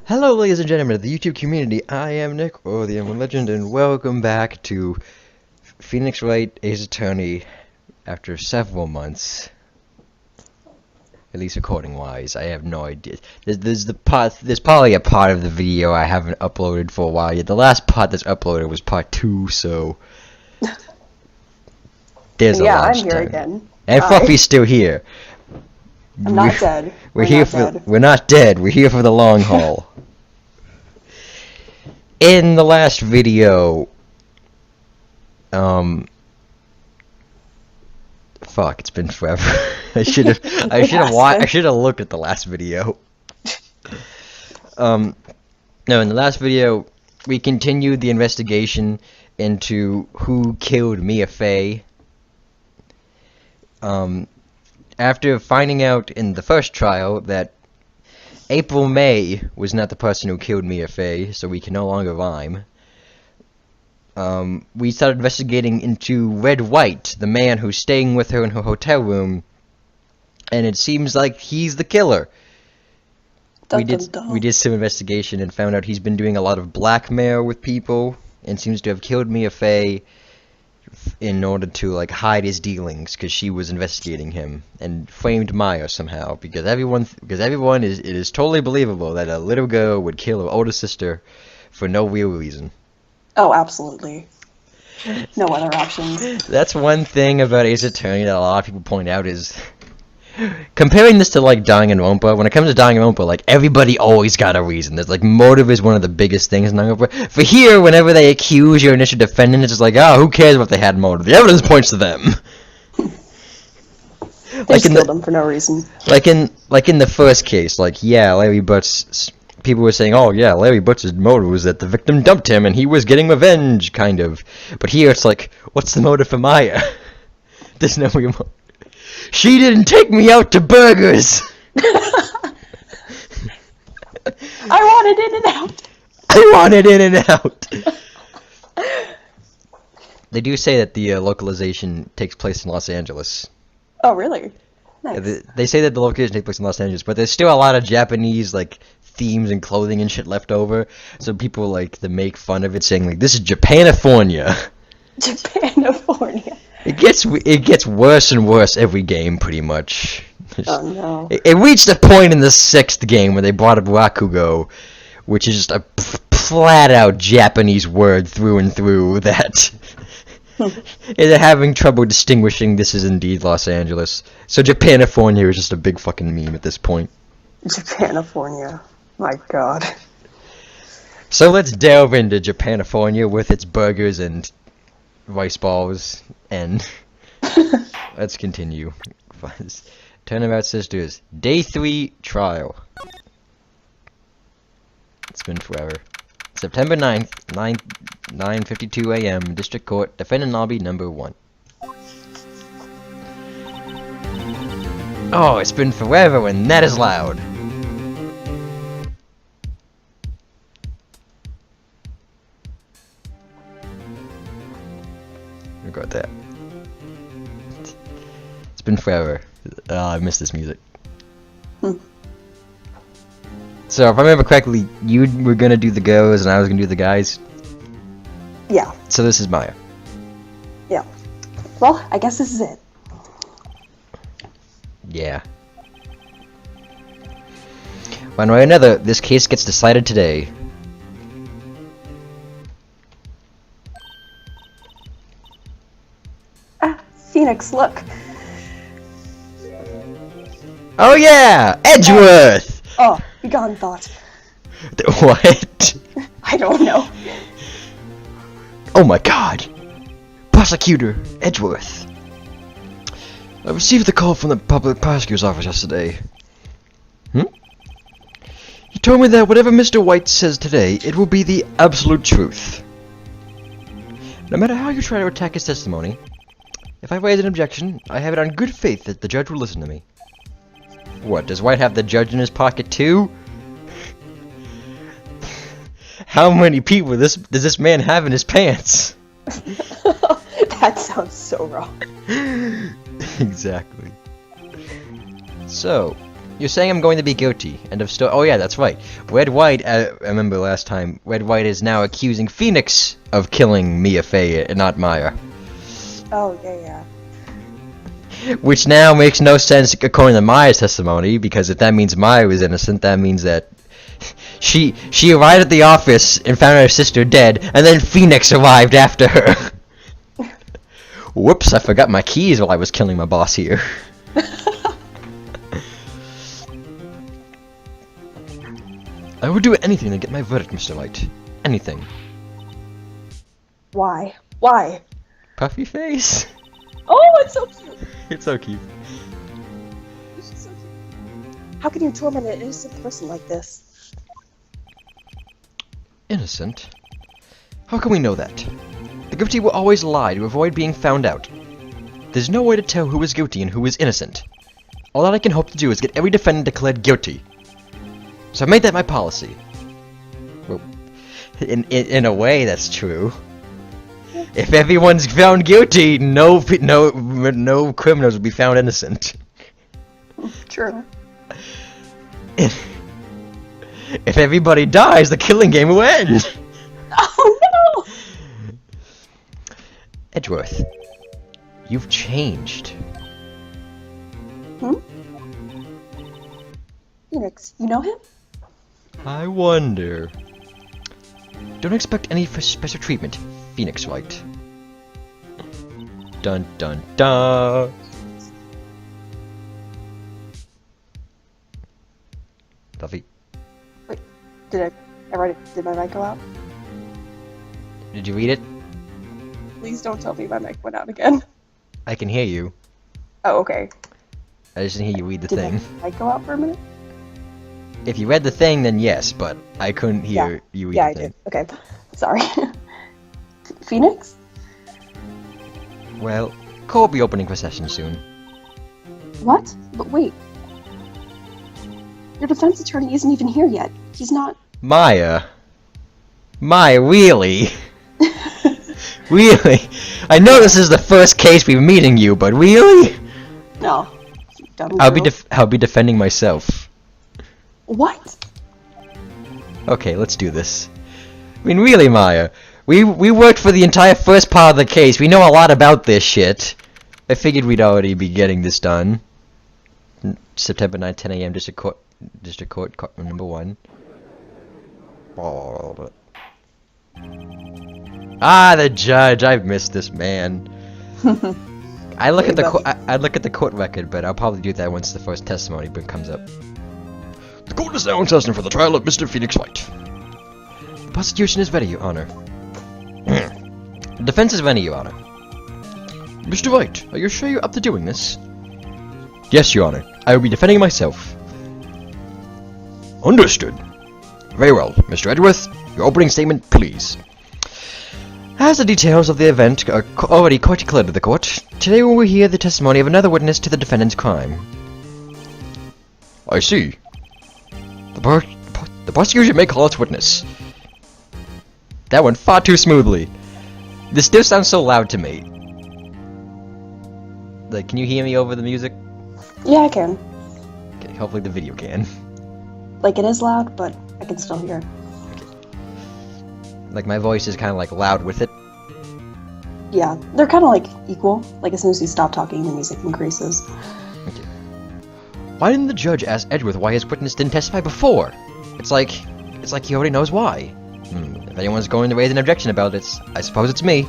Hello ladies and gentlemen of the YouTube community, I am Nick, or the M1 Legend, and welcome back to Phoenix Wright Ace Attorney after several months. At least recording wise, I have no idea. There's probably a part of the video I haven't uploaded for a while yet. The last part that's uploaded was part 2, so there's a lot of I'm here again. And Fluffy's still here. I'm not dead. We're not dead. We're here for the long haul. In the last video, fuck, it's been forever. I should have looked at the last video. No, in the last video, we continued the investigation into who killed Mia Fey. After finding out in the first trial that April May was not the person who killed Mia Fey, so we can no longer rhyme, we started investigating into Wright, the man who's staying with her in her hotel room, and it seems like he's the killer. We did some investigation and found out he's been doing a lot of blackmail with people, and seems to have killed Mia Fey in order to like hide his dealings, because she was investigating him, and framed Maya somehow, because everyone it is totally believable that a little girl would kill her older sister for no real reason. Oh, absolutely. No other options. That's one thing about Ace Attorney that a lot of people point out is comparing this to like Danganronpa. When it comes to Danganronpa, like everybody always got a reason. There's like motive is one of the biggest things in Danganronpa. For here, whenever they accuse your initial defendant, it's just like, oh, who cares if they had motive? The evidence points to them. They just killed them for no reason. Like in the first case, like yeah, Larry Butts. People were saying, oh yeah, Larry Butts' motive was that the victim dumped him and he was getting revenge, kind of. But here it's like, what's the motive for Maya? There's no real motive. She didn't take me out to burgers! I wanted in and out! I wanted in and out! They do say that the localization takes place in Los Angeles. Oh, really? Nice. Yeah, they say that the location takes place in Los Angeles, but there's still a lot of Japanese, like, themes and clothing and shit left over. So people like to make fun of it, saying, like, this is Japanifornia! Japanifornia. It gets worse and worse every game, pretty much. Oh no. It reached a point in the 6th game where they brought up Rakugo, which is just a flat-out Japanese word through and through that they're having trouble distinguishing this is indeed Los Angeles. So Japanifornia is just a big fucking meme at this point. Japanifornia. My god. So let's delve into Japanifornia with its burgers and rice balls, and let's continue. Turnabout Sisters, Day 3 trial. It's been forever. September 9th, 9:52 a.m. District Court, Defendant Lobby number 1. Oh, it's been forever, and that is loud. Got that. It's been forever. I miss this music. So, if I remember correctly, you were gonna do the girls and I was gonna do the guys? Yeah. So this is Maya. Yeah. Well, I guess this is it. Yeah. One way or another, this case gets decided today. Phoenix, look. Oh yeah! Edgeworth! Oh, begone thought. What? I don't know. Oh my god! Prosecutor Edgeworth. I received the call from the public prosecutor's office yesterday. He told me that whatever Mr. White says today, it will be the absolute truth. No matter how you try to attack his testimony, if I raise an objection, I have it on good faith that the judge will listen to me. What, does White have the judge in his pocket too? How many people does this man have in his pants? That sounds so wrong. Exactly. So, you're saying I'm going to be guilty, end of story. Oh yeah, that's right. Red White, I remember last time, Red White is now accusing Phoenix of killing Mia Fey and not Maya. Oh, yeah. Which now makes no sense according to Maya's testimony, because if that means Maya was innocent, that means that she arrived at the office and found her sister dead, and then Phoenix arrived after her. Whoops, I forgot my keys while I was killing my boss here. I would do anything to get my verdict, Mr. Wright. Anything. Why? Why? Puffy face. Oh, it's so cute. It's so cute. It's just so cute. How can you torment an innocent person like this? Innocent? How can we know that? The guilty will always lie to avoid being found out. There's no way to tell who is guilty and who is innocent. All that I can hope to do is get every defendant declared guilty. So I've made that my policy. Well, in a way, that's true. If everyone's found guilty, no criminals will be found innocent. True. If everybody dies, the killing game will end. Oh no! Edgeworth, you've changed. Phoenix, you know him? I wonder. Don't expect any special treatment, Phoenix Wright. Dun dun dun. Duffy. Wait, did I write it? Did my mic go out? Did you read it? Please don't tell me my mic went out again. I can hear you. Oh, okay. I just didn't hear you read the Did thing. my mic go out for a minute? If you read the thing, then yes, but I couldn't hear you read Yeah, the I thing. did. Okay. Sorry. Phoenix? Well, court will be opening for session soon. What? But wait. Your defense attorney isn't even here yet. He's not... Maya, really? Really? I know this is the first case we're meeting you, but really? No. Dumb I'll girl. be defending myself. What? Okay, let's do this. I mean, really, Maya. We worked for the entire first part of the case. We know a lot about this shit. I figured we'd already be getting this done. September 9, 10 a.m. District Court, Courtroom number 1. Ah, the judge. I've missed this man. I look at the court record, but I'll probably do that once the first testimony comes up. The court is now in session for the trial of Mr. Phoenix Wright. The prosecution is ready, Your Honor. The defense is ready, Your Honor. Mr. Wright, are you sure you're up to doing this? Yes, Your Honor. I will be defending myself. Understood. Very well. Mr. Edgeworth, your opening statement, please. As the details of the event are already quite clear to the court, today we will hear the testimony of another witness to the defendant's crime. I see. The prosecution may call its witness. That went far too smoothly. This still sounds so loud to me. Like, can you hear me over the music? Yeah, I can. Okay, hopefully the video can. Like, it is loud, but I can still hear it. Like, my voice is kind of like loud with it. Yeah, they're kind of like equal. Like, as soon as you stop talking, the music increases. Okay. Why didn't the judge ask Edgeworth why his witness didn't testify before? It's like he already knows why. If anyone's going to raise an objection about it, I suppose it's me.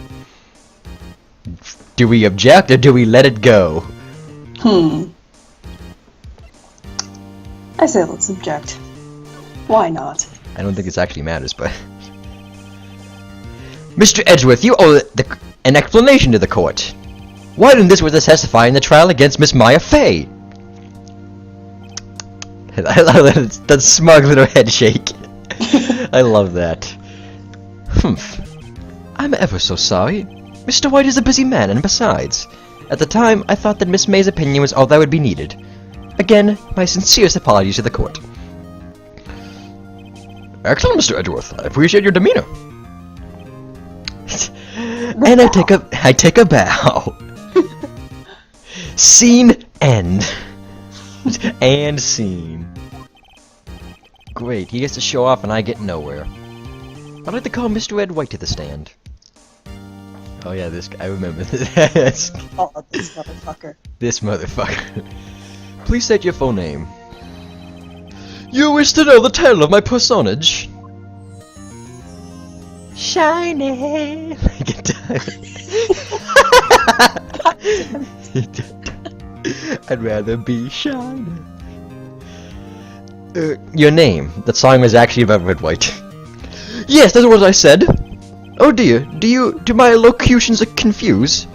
Do we object or do we let it go? I say let's object. Why not? I don't think this actually matters, but... Mr. Edgeworth, you owe an explanation to the court. Why didn't this witness testify in the trial against Miss Maya Fey? I love that smug little head shake. I love that. Humph. I'm ever so sorry. Mr. White is a busy man, and besides, at the time, I thought that Miss May's opinion was all that would be needed. Again, my sincerest apologies to the court. Excellent, Mr. Edgeworth. I appreciate your demeanor. And I take a bow. Scene end. And scene. Great, he gets to show off and I get nowhere. I'd like to call Mr. Ed White to the stand. Oh yeah, this guy, I remember this. Oh, this motherfucker. This motherfucker. Please state your full name. You wish to know the title of my personage? Shiny. I get tired. I'd rather be shiny. Your name. That song was actually about Red White. Yes, that's what I said. Oh dear, do my locutions confuse?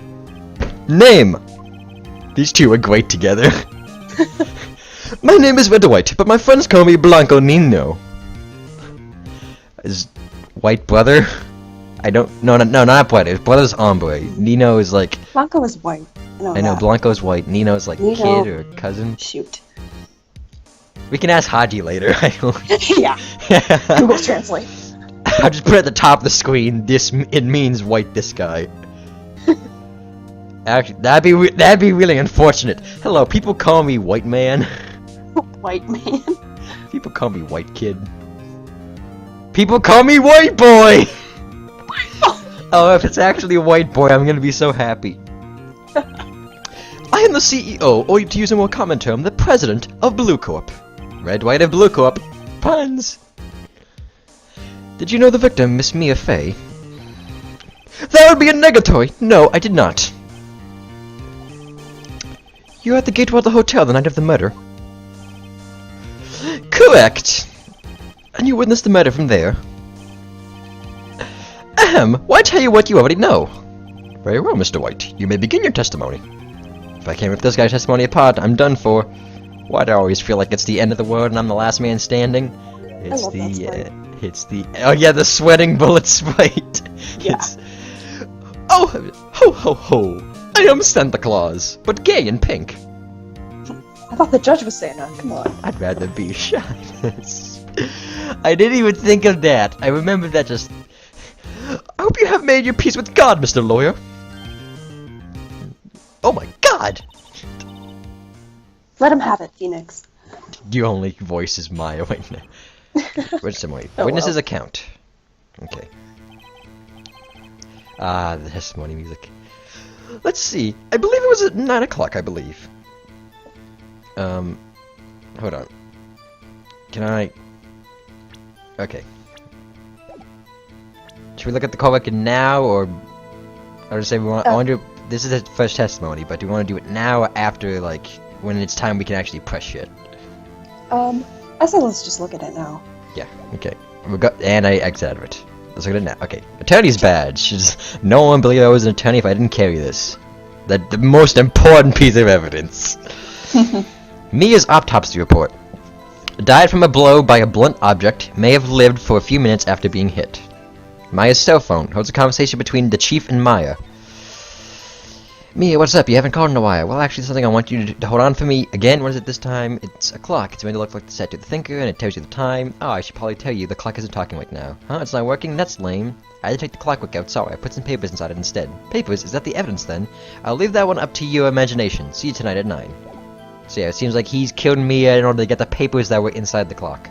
Name. These two are great together. My name is Red White, but my friends call me Blanco Nino. Is White brother? No, not brother. Brother's hombre. Nino is like... Blanco is white. I know, Blanco's white. Nino's like kid or cousin. Shoot. We can ask Haji later. I don't... Yeah. Google Translate. I'll just put it at the top of the screen. It means white. This guy. Actually, that'd be really unfortunate. Hello, people call me white man. White man. People call me white kid. People call me white boy. Oh, if it's actually a white boy, I'm gonna be so happy. I am the CEO, or to use a more common term, the president of Blue Corp. Red, White, and Blue Corp. Puns. Did you know the victim, Miss Mia Fey? That would be a negatory. No, I did not. You were at the Gatewater Hotel the night of the murder. Correct. And you witnessed the murder from there. Why tell you what you already know? Very well, Mr. White. You may begin your testimony. If I can't rip this guy's testimony apart, I'm done for. Why do I always feel like it's the end of the world and I'm the last man standing? It's oh yeah, the sweating bullets right. Yeah. Oh, ho ho ho! I am Santa Claus, but gay and pink. I thought the judge was saying that. Come on. I'd rather be shot. I didn't even think of that. I remember that just... I hope you have made your peace with God, Mr. Lawyer. Oh my God! Let him have it, Phoenix. Your only voice is Maya. Wait, no. Testimony. Oh, Witness's well. account. Okay. Ah, the testimony music. Let's see. I believe it was at 9 o'clock, I believe. Hold on. Can I... Okay. Should we look at the call record now, or... I would say we want... I want to do... This is the first testimony, but do we want to do it now or after, like, when it's time we can actually press shit? I said let's just look at it now. Yeah, okay. And I exit out of it. Let's look at it now. Okay. Attorney's badge. No one would believe I was an attorney if I didn't carry this. The most important piece of evidence. Mia's autopsy report. Died from a blow by a blunt object, may have lived for a few minutes after being hit. Maya's cell phone holds a conversation between the chief and Maya. Mia, what's up? You haven't called in a while. Well, actually, something I want you to hold on for me. Again, what is it this time? It's a clock. It's made to look like the set to the thinker, and it tells you the time. Oh, I should probably tell you, the clock isn't talking right now. Huh? It's not working? That's lame. I had to take the clockwork out. Sorry, I put some papers inside it instead. Papers? Is that the evidence, then? I'll leave that one up to your imagination. See you tonight at 9. So yeah, it seems like he's killed Mia in order to get the papers that were inside the clock.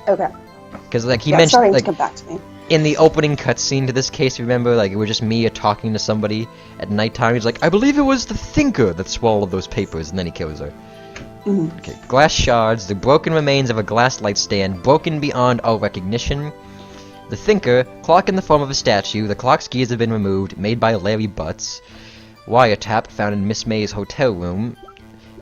Okay. Because, like, he Yeah, mentioned, starting like... to come back to me. In the opening cutscene to this case, remember, like, it was just Mia talking to somebody at nighttime. He's like, I believe it was the thinker that swallowed those papers, and then he kills her. Mm-hmm. Okay, glass shards, the broken remains of a glass light stand, broken beyond all recognition. The thinker, clock in the form of a statue, the clock's keys have been removed, made by Larry Butts. Wiretap, found in Miss May's hotel room.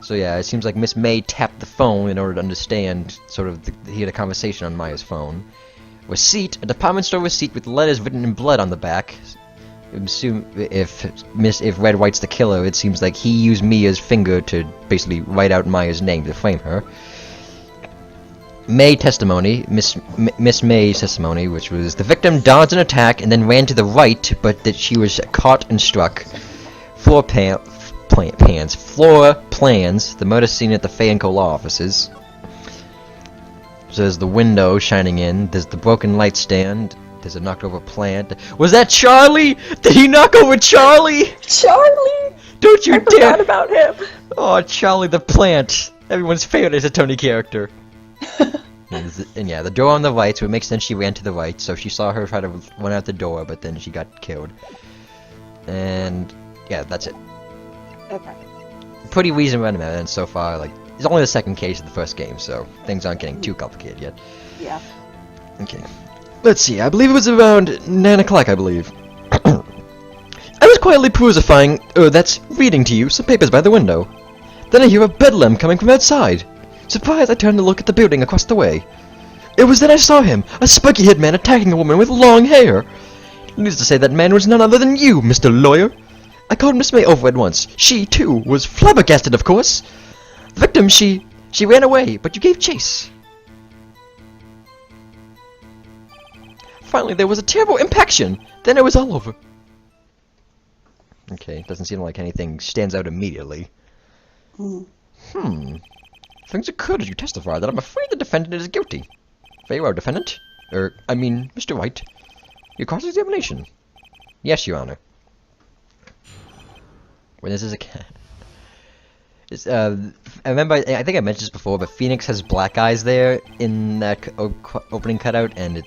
So yeah, it seems like Miss May tapped the phone in order to understand, sort of, hear the conversation on Maya's phone. Receipt, a department store receipt with letters written in blood on the back. Assume if Red White's the killer, it seems like he used Mia's finger to basically write out Maya's name to frame her. May testimony, Miss May's testimony, which was the victim dodged an attack and then ran to the right, but that she was caught and struck. Floor plans, the murder scene at the Fay & Co. law offices. So there's the window shining in, there's the broken light stand, there's a knocked over plant. Was that Charlie? Did he knock over Charlie? Charlie! Don't you I dare! forgot about him! Oh, Charlie the plant! Everyone's favorite is a Tony character. And yeah, the door on the right, so it makes sense she ran to the right, so she saw her try to run out the door, but then she got killed. And yeah, that's it. Okay. Pretty reasonable evidence so far, like, it's only the second case of the first game, so things aren't getting too complicated yet. Yeah. Okay. Let's see, I believe it was around 9 o'clock, I believe. I was quietly that's reading to you some papers by the window. Then I hear a bedlam coming from outside. Surprised, I turned to look at the building across the way. It was then I saw him, a spiky-haired man attacking a woman with long hair. Needless to say, that man was none other than you, Mr. Lawyer. I called Miss May over at once. She, too, was flabbergasted, of course. The victim, she ran away, but you gave chase. Finally, there was a terrible impaction. Then it was all over. Okay, doesn't seem like anything stands out immediately. Things occurred as you testified that I'm afraid the defendant is guilty. Very well, defendant. Mr. Wright. Your cross-examination. Yes, Your Honor. When this is I remember, I think I mentioned this before, but Phoenix has black eyes there in that opening cutout, and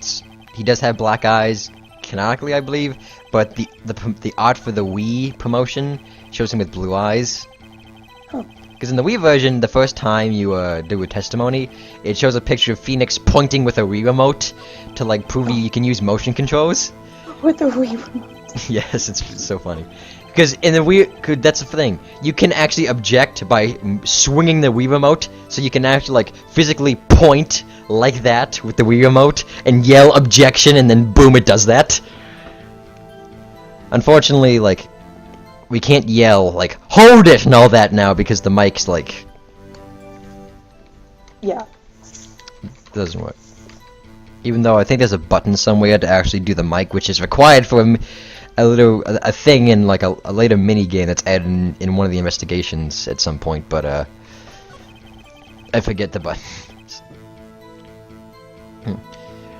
he does have black eyes, canonically, I believe, but the art for the Wii promotion shows him with blue eyes. Because in the Wii version, the first time you do a testimony, it shows a picture of Phoenix pointing with a Wii remote to like prove you can use motion controls. With the Wii remote. Yes, it's so funny. Because in the Wii, that's the thing. You can actually object by swinging the Wii remote, so you can actually like physically point like that with the Wii remote and yell objection, and then boom, it does that. Unfortunately, like, we can't yell like hold it and all that now because the mic's like, yeah, doesn't work. Even though I think there's a button somewhere to actually do the mic, which is required for a thing in like a later mini game that's added in one of the investigations at some point, but I forget the buttons.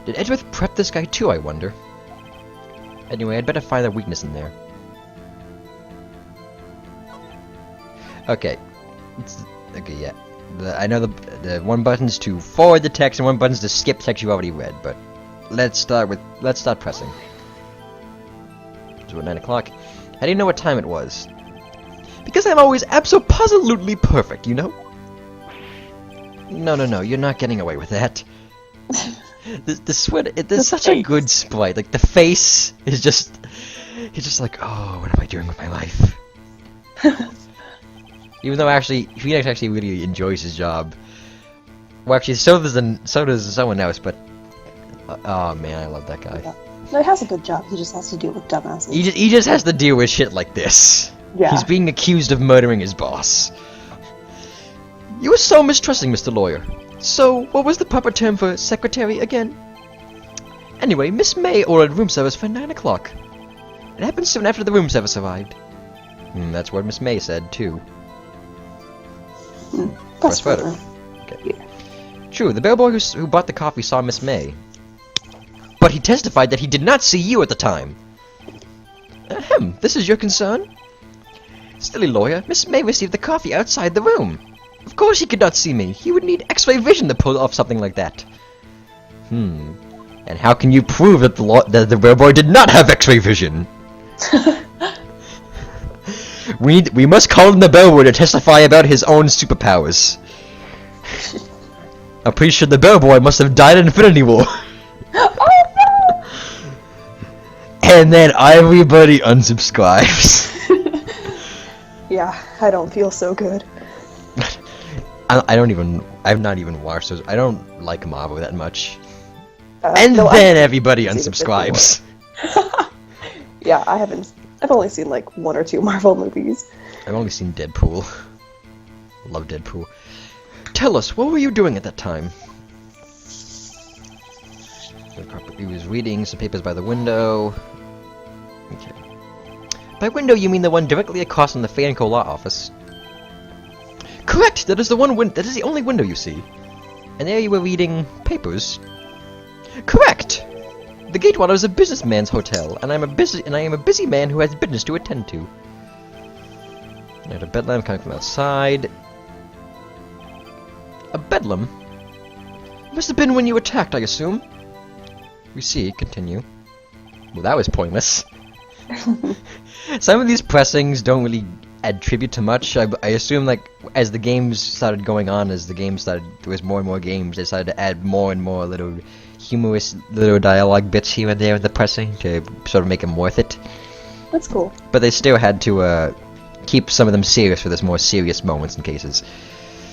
Did Edgeworth prep this guy too, I wonder? Anyway, I'd better find a weakness in there. Okay. Okay, yeah. I know the one button's to forward the text and one button's to skip text you already read, but let's start pressing. So at 9 o'clock. How do you know what time it was? Because I'm always abso-positively perfect, you know? No, you're not getting away with that. the sweat, there's such a good sprite. Like, the face is just... He's just like, oh, what am I doing with my life? Even though actually, Phoenix actually really enjoys his job. Well, actually, so does someone else, but... oh man, I love that guy. Yeah. No, he has a good job, he just has to deal with dumbasses. He just has to deal with shit like this. Yeah. He's being accused of murdering his boss. You were so mistrusting, Mr. Lawyer. So, what was the proper term for secretary again? Anyway, Miss May ordered room service for 9 o'clock. It happened soon after the room service arrived. That's what Miss May said, too. That's further. Okay. Yeah. True, the bellboy who bought the coffee saw Miss May. But he testified that he did not see you at the time. Ahem, this is your concern? Silly lawyer, Miss May received the coffee outside the room. Of course he could not see me. He would need X-ray vision to pull off something like that. And how can you prove that the bellboy did not have X-ray vision? We must call in the bellboy to testify about his own superpowers. I'm pretty sure the bellboy must have died in Infinity War. Oh no! And then everybody unsubscribes. Yeah, I don't feel so good. I've not even watched those. I don't like Marvel that much. No, then everybody unsubscribes. Yeah, I've only seen like 1 or 2 Marvel movies. I've only seen Deadpool. Love Deadpool. Tell us, what were you doing at that time? He was reading some papers by the window. Okay. By window, you mean the one directly across from the Fanco Law Office? Correct! That is the only window you see. And there you were reading papers. Correct! The Gatewater is a businessman's hotel, and I am a busy man who has business to attend to. I had a bedlam coming from outside. A bedlam? Must have been when you attacked, I assume. We see. Continue. Well, that was pointless. Some of these pressings don't really add tribute to much. I assume, like, as the games started going on, there was more and more games, they started to add more and more little humorous little dialogue bits here and there with the pressing to sort of make them worth it. That's cool. But they still had to keep some of them serious for those more serious moments and cases.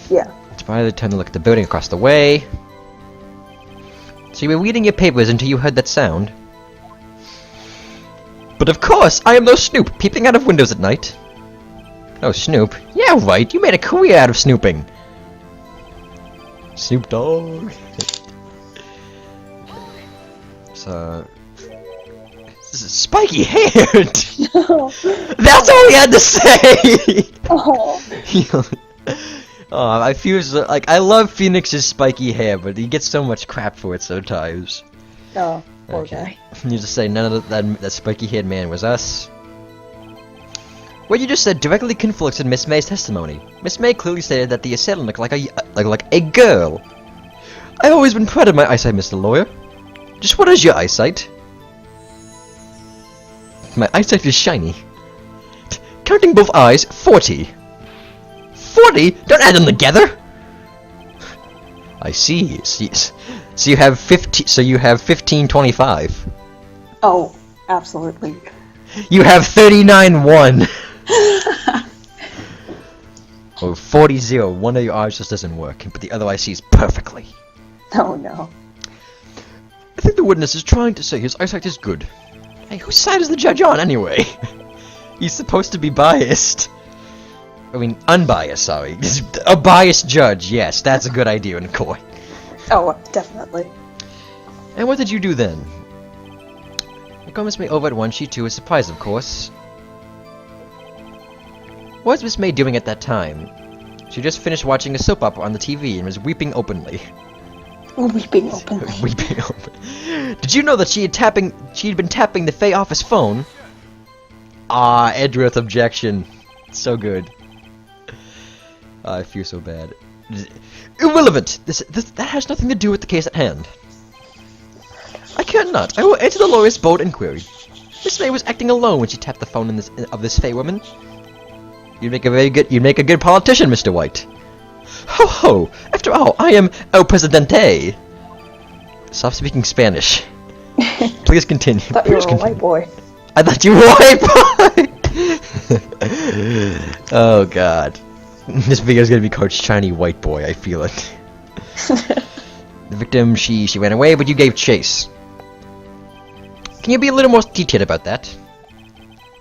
Yeah. It's finally time to look at the building across the way. So you were reading your papers until you heard that sound. But of course, I am no Snoop, peeping out of windows at night. Oh, Snoop? Yeah, right, you made a career out of snooping. Snoop Dogg. So... This is spiky haired! That's all he had to say! Oh, I feel so, like, I love Phoenix's spiky hair, but he gets so much crap for it sometimes. Oh, poor guy. You just say none of that spiky haired man was us. What you just said directly conflicts with Miss May's testimony. Miss May clearly stated that the assailant looked like a girl. I've always been proud of my eyesight, Mr. Lawyer. Just what is your eyesight? My eyesight is shiny. Counting both eyes, 40. 40? Don't add them together! I see. So you have 50. So you have 1525. Oh, absolutely. You have 39-1. Oh, 40-0. One of your eyes just doesn't work, but the other eye sees perfectly. Oh no. I think the witness is trying to say his eyesight is good. Hey, whose side is the judge on anyway? He's supposed to be biased. I mean, unbiased, sorry. A biased judge, yes, that's a good idea in court. Oh, definitely. And what did you do then? I called Miss May over at once. She too was surprised, of course. What was Miss May doing at that time? She just finished watching a soap opera on the TV and was weeping openly. Weeping openly. Weeping openly. Did you know that she had been tapping the Fay office phone? Ah, Edgeworth objection. So good. I feel so bad. Irrelevant! That has nothing to do with the case at hand. I care not. I will answer the lawyer's bold inquiry. Miss May was acting alone when she tapped the phone of this Fay woman. You'd make a good politician, Mr. White. Ho ho! After all, I am El Presidente! Stop speaking Spanish. Please continue. I thought you were a white boy. I thought you were a white boy! Oh god. This video is gonna be called Shiny White Boy, I feel it. The victim, she ran away, but you gave chase. Can you be a little more detailed about that?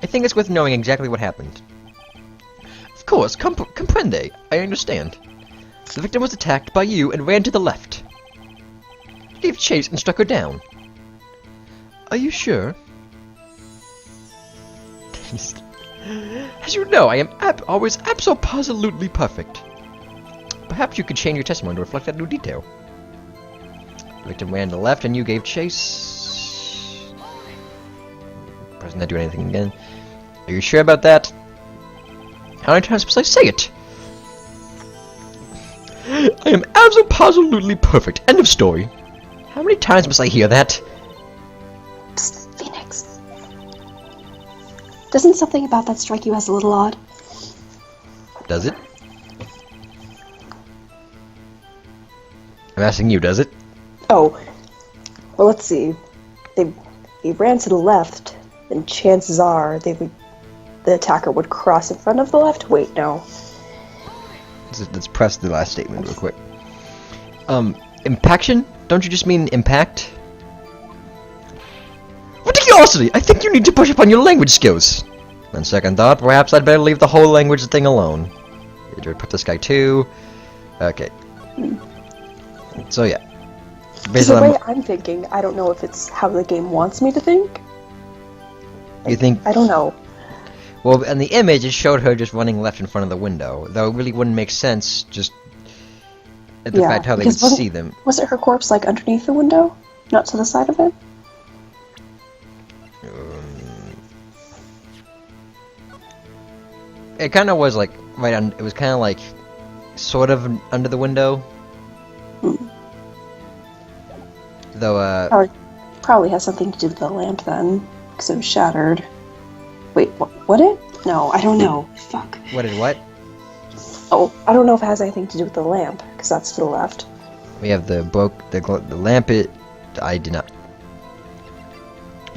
I think it's worth knowing exactly what happened. Of course, comprende. I understand. The victim was attacked by you and ran to the left. You gave chase and struck her down. Are you sure? As you know, I am always absolutely perfect. Perhaps you could change your testimony to reflect that new detail. The victim ran to the left and you gave chase. Person not doing anything again. Are you sure about that? How many times must I say it? I am absolutely perfect. End of story. How many times must I hear that? Psst, Phoenix. Doesn't something about that strike you as a little odd? Does it? I'm asking you, does it? Oh. Well, let's see. They ran to the left, and chances are the attacker would cross in front of the left. Wait, no. Let's press the last statement real quick. Impaction? Don't you just mean impact? Ridiculosity! I think you need to push up on your language skills. On second thought, perhaps I'd better leave the whole language thing alone. Did you put this guy too? Okay. So yeah. Based on the way I'm thinking, I don't know if it's how the game wants me to think. You think? I don't know. Well, in the image, it showed her just running left in front of the window, though it really wouldn't make sense just at the fact how they would see them. Was it her corpse, like, underneath the window? Not to the side of it? It kind of was, like, right on... It was kind of, like, sort of under the window. Hmm. Though, Probably has something to do with the lamp, then. Because it was shattered. Wait, what it? No, I don't know. Fuck. What did what? Oh, I don't know if it has anything to do with the lamp, because that's to the left. We have the lamp. I did not.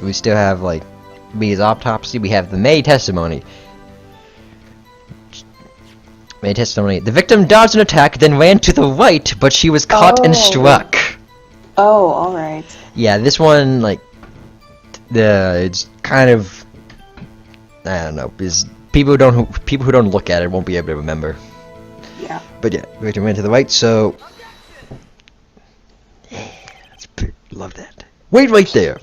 We still have, like, B's autopsy. We have the May testimony. May testimony. The victim dodged an attack, then ran to the right, but she was caught and struck. Oh, alright. Yeah, this one, like, it's kind of, I don't know, because people who don't look at it won't be able to remember. Yeah. But yeah, the victim ran to the right, so love that. Wait right there,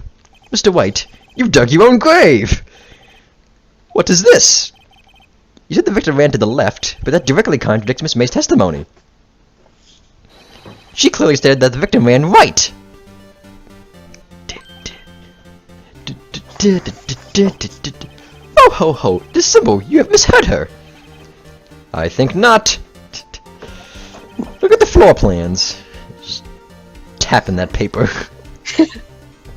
Mr. White. You've dug your own grave. What is this? You said the victim ran to the left, but that directly contradicts Miss May's testimony. She clearly stated that the victim ran right. Oh ho ho, this symbol, you have misheard her. I think not. Look at the floor plans. Just tapping that paper.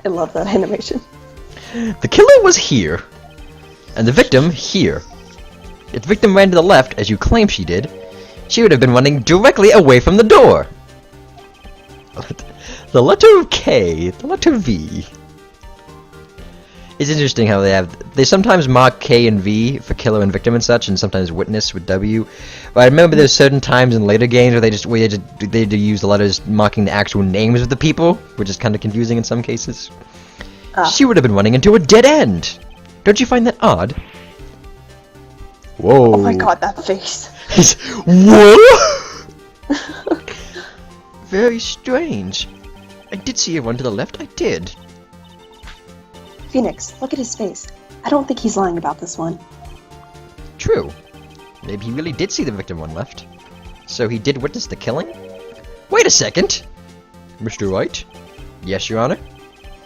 I love that animation. The killer was here, and the victim here. If the victim ran to the left, as you claim she did, she would have been running directly away from the door. The letter K, the letter V. It's interesting how they sometimes mark K and V for killer and victim and such, and sometimes witness with W. But I remember there's certain times in later games where they use the letters marking the actual names of the people, which is kind of confusing in some cases. She would have been running into a dead end. Don't you find that odd? Whoa! Oh my god, that face! Whoa! Very strange. I did see her run to the left. I did. Phoenix, look at his face. I don't think he's lying about this one. True. Maybe he really did see the victim run left. So he did witness the killing? Wait a second! Mr. Wright? Yes, Your Honor?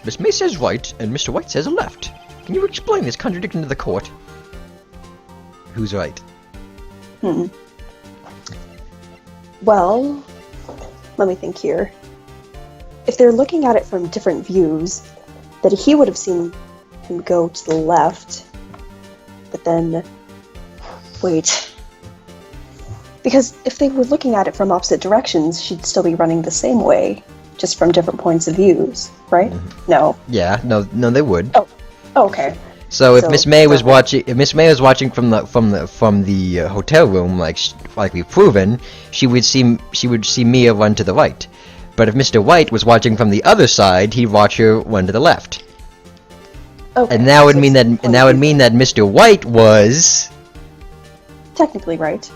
Miss May says right, and Mr. White says left. Can you explain this contradiction to the court? Who's right? Well, let me think here. If they're looking at it from different views, that he would have seen him go to the left, but then... Wait. Because if they were looking at it from opposite directions, she'd still be running the same way, just from different points of views, right? Mm-hmm. No. Yeah, no, they would. Oh, okay. So if Miss May was watching, from the hotel room, like we've proven, she would see Mia run to the right. But if Mr. White was watching from the other side, he'd watch her run to the left. Okay. And that would mean that Mr. White was technically right.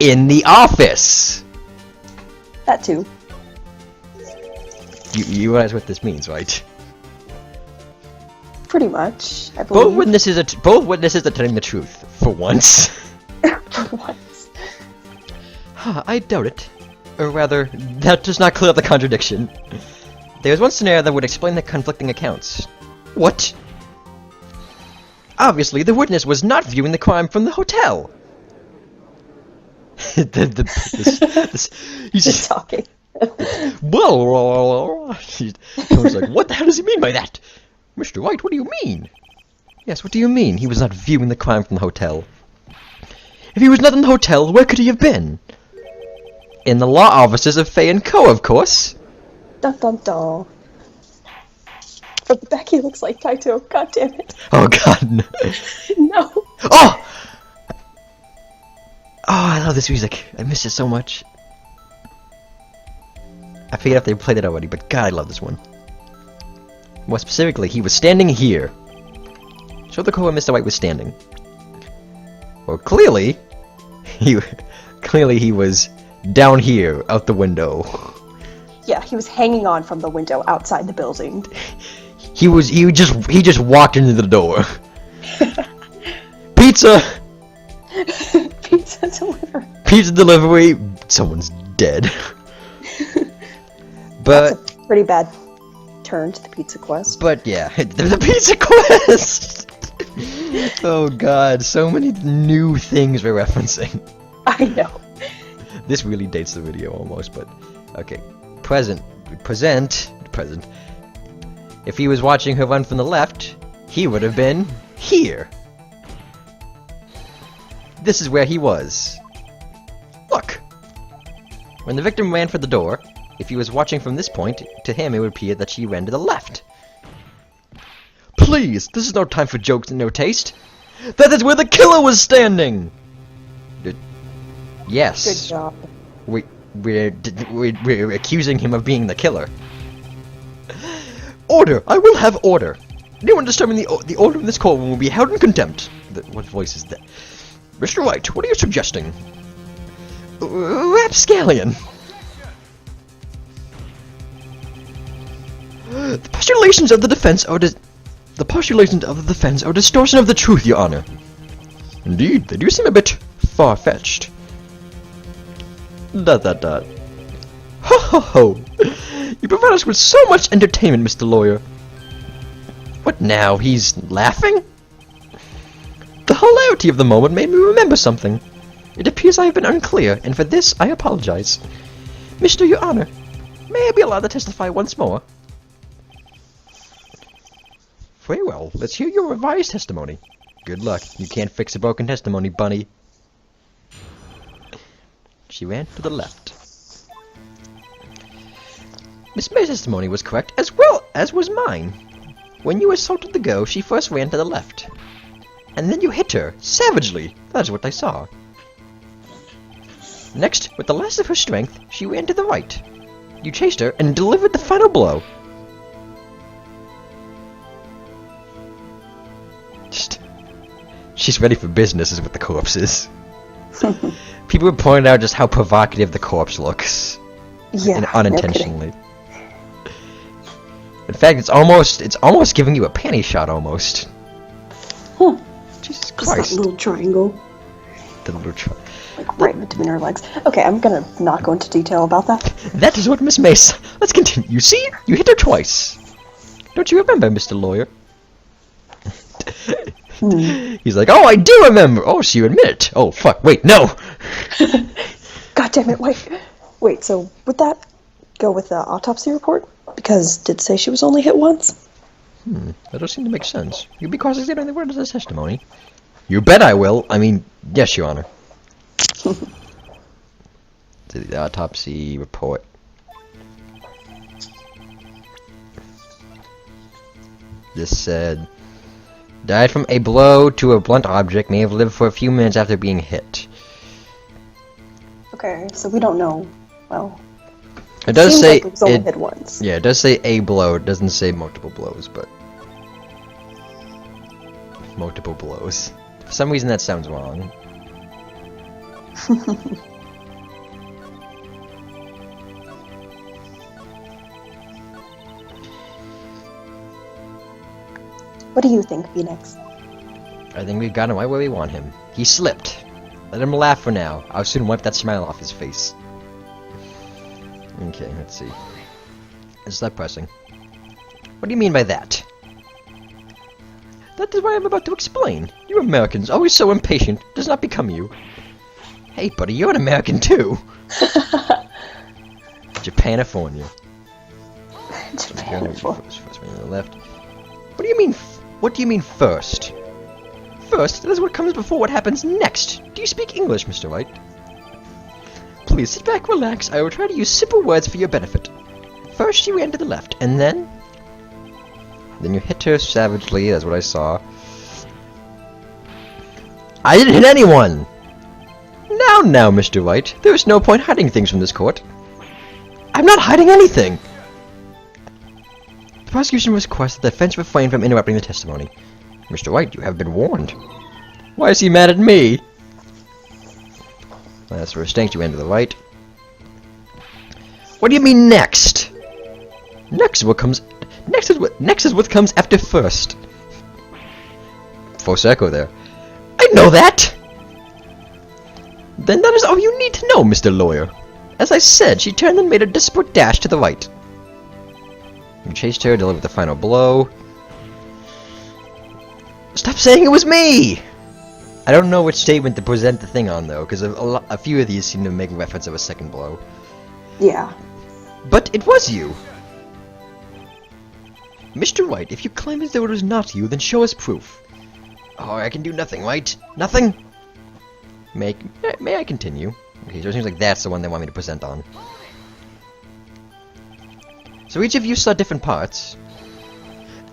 In the office. That too. You realize what this means, right? Pretty much, I believe. Both witnesses are telling the truth, for once. For once. I doubt it. Or rather, that does not clear up the contradiction. There's one scenario that would explain the conflicting accounts. What? Obviously, the witness was not viewing the crime from the hotel. He's talking. Well, I was like, what the hell does he mean by that? Mr. White, what do you mean? Yes, what do you mean? He was not viewing the crime from the hotel. If he was not in the hotel, where could he have been? In the law offices of Fay & Co., of course. Dun dun dun. From the back he looks like Kaito, god damn it. Oh god, no. No. Oh! Oh, I love this music. I miss it so much. I forget if they played it already, but god, I love this one. More specifically, he was standing here. Show the court where Mr. White was standing. Well, clearly, he was down here, out the window. Yeah, he was hanging on from the window outside the building. He just walked into the door. Pizza! Pizza delivery. Pizza delivery. Someone's dead. But that's a pretty bad turn to the pizza quest. But yeah, there's a pizza quest! Oh god, so many new things we're referencing. I know. This really dates the video almost, but okay. Present. If he was watching her run from the left, he would have been here. This is where he was. Look! When the victim ran for the door, if he was watching from this point, to him it would appear that she ran to the left. Please, this is no time for jokes and no taste. That is where the killer was standing! Yes. Good job. We're accusing him of being the killer. Order! I will have order! Anyone disturbing the order in this courtroom will be held in contempt. What voice is that? Mr. Wright, what are you suggesting? Rapscallion! The postulations of the defense are distortion of the truth, Your Honor. Indeed, they do seem a bit far-fetched. ... Ho ho ho! You provide us with so much entertainment, Mr. Lawyer. What now? He's laughing? The hilarity of the moment made me remember something. It appears I have been unclear, and for this I apologize. Mr. Your Honor, may I be allowed to testify once more? Very well, let's hear your revised testimony. Good luck. You can't fix a broken testimony, bunny. She ran to the left. Miss May's testimony was correct, as well as was mine. When you assaulted the girl, she first ran to the left. And then you hit her, savagely. That's what I saw. Next, with the last of her strength, she ran to the right. You chased her and delivered the final blow. She's ready for business, is what the corpse is. People have pointed out just how provocative the corpse looks. Yeah, and unintentionally. No, in fact, it's almost giving you a panty shot, almost. Huh. Jesus Just Christ. that little triangle. The little triangle. Like right between her legs. Okay, I'm gonna not go into detail about that. That is what Miss Mace... Let's continue. You see? You hit her twice. Don't you remember, Mr. Lawyer? He's like, oh, I do remember! Oh, so you admit it. Oh, fuck. Wait, no! God damn it, wait, so would that go with the autopsy report? Because did say she was only hit once? That does seem to make sense. You'll be cross-examining the word of this testimony. You bet I will. I mean, yes, Your Honor. The autopsy report. This said, died from a blow to a blunt object, may have lived for a few minutes after being hit. Okay, so we don't know. Well, it does say like it was only hit once. Yeah, it does say a blow. It doesn't say multiple blows, but multiple blows. For some reason, that sounds wrong. What do you think, Phoenix? I think we've got him right where we want him. He slipped. Let him laugh for now. I'll soon wipe that smile off his face. Okay, let's see. Stop pressing. What do you mean by that? That is what I'm about to explain. You Americans, always so impatient, does not become you. Hey, buddy, you're an American too. Japanifornia. First on the left. What do you mean? What do you mean first? First, that is what comes before what happens next. Do you speak English, Mr. Wright? Please sit back, relax. I will try to use simple words for your benefit. First, she ran to the left, and then you hit her savagely. That's what I saw. I didn't hit anyone. Now, Mr. Wright. There is no point hiding things from this court. I'm not hiding anything. The prosecution requests that the defense refrain from interrupting the testimony. Mr. Wright, you have been warned. Why is he mad at me? That's restraint. You ran to the right. What do you mean next? Next is what comes after first. False echo there. I know that. Then that is all you need to know, Mr. Lawyer. As I said, she turned and made a desperate dash to the right. You chased her, delivered the final blow. Stop saying it was me! I don't know which statement to present the thing on, though, because a few of these seem to make reference of a second blow. Yeah. But it was you! Mr. Wright, if you claim as though it was not you, then show us proof. Oh, I can do nothing, right? Nothing? May I continue? Okay, so it seems like that's the one they want me to present on. So each of you saw different parts?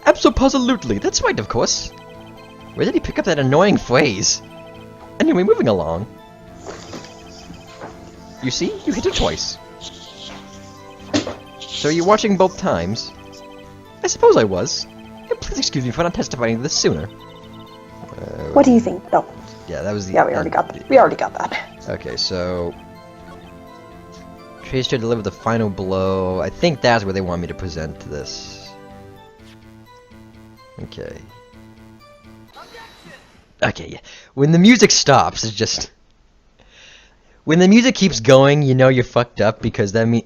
Abso-positively, that's right, of course. Where did he pick up that annoying phrase? Anyway, moving along. You see? You hit it twice. So you're watching both times? I suppose I was. Yeah, please excuse me for not testifying to this sooner. What do you think? Oh. Yeah, that was the... Yeah, we already got that. We already got that. Okay, so... Trace to deliver the final blow. I think that's where they want me to present this. Okay. Okay, yeah. When the music stops, it's just... When the music keeps going, you know you're fucked up, because that means...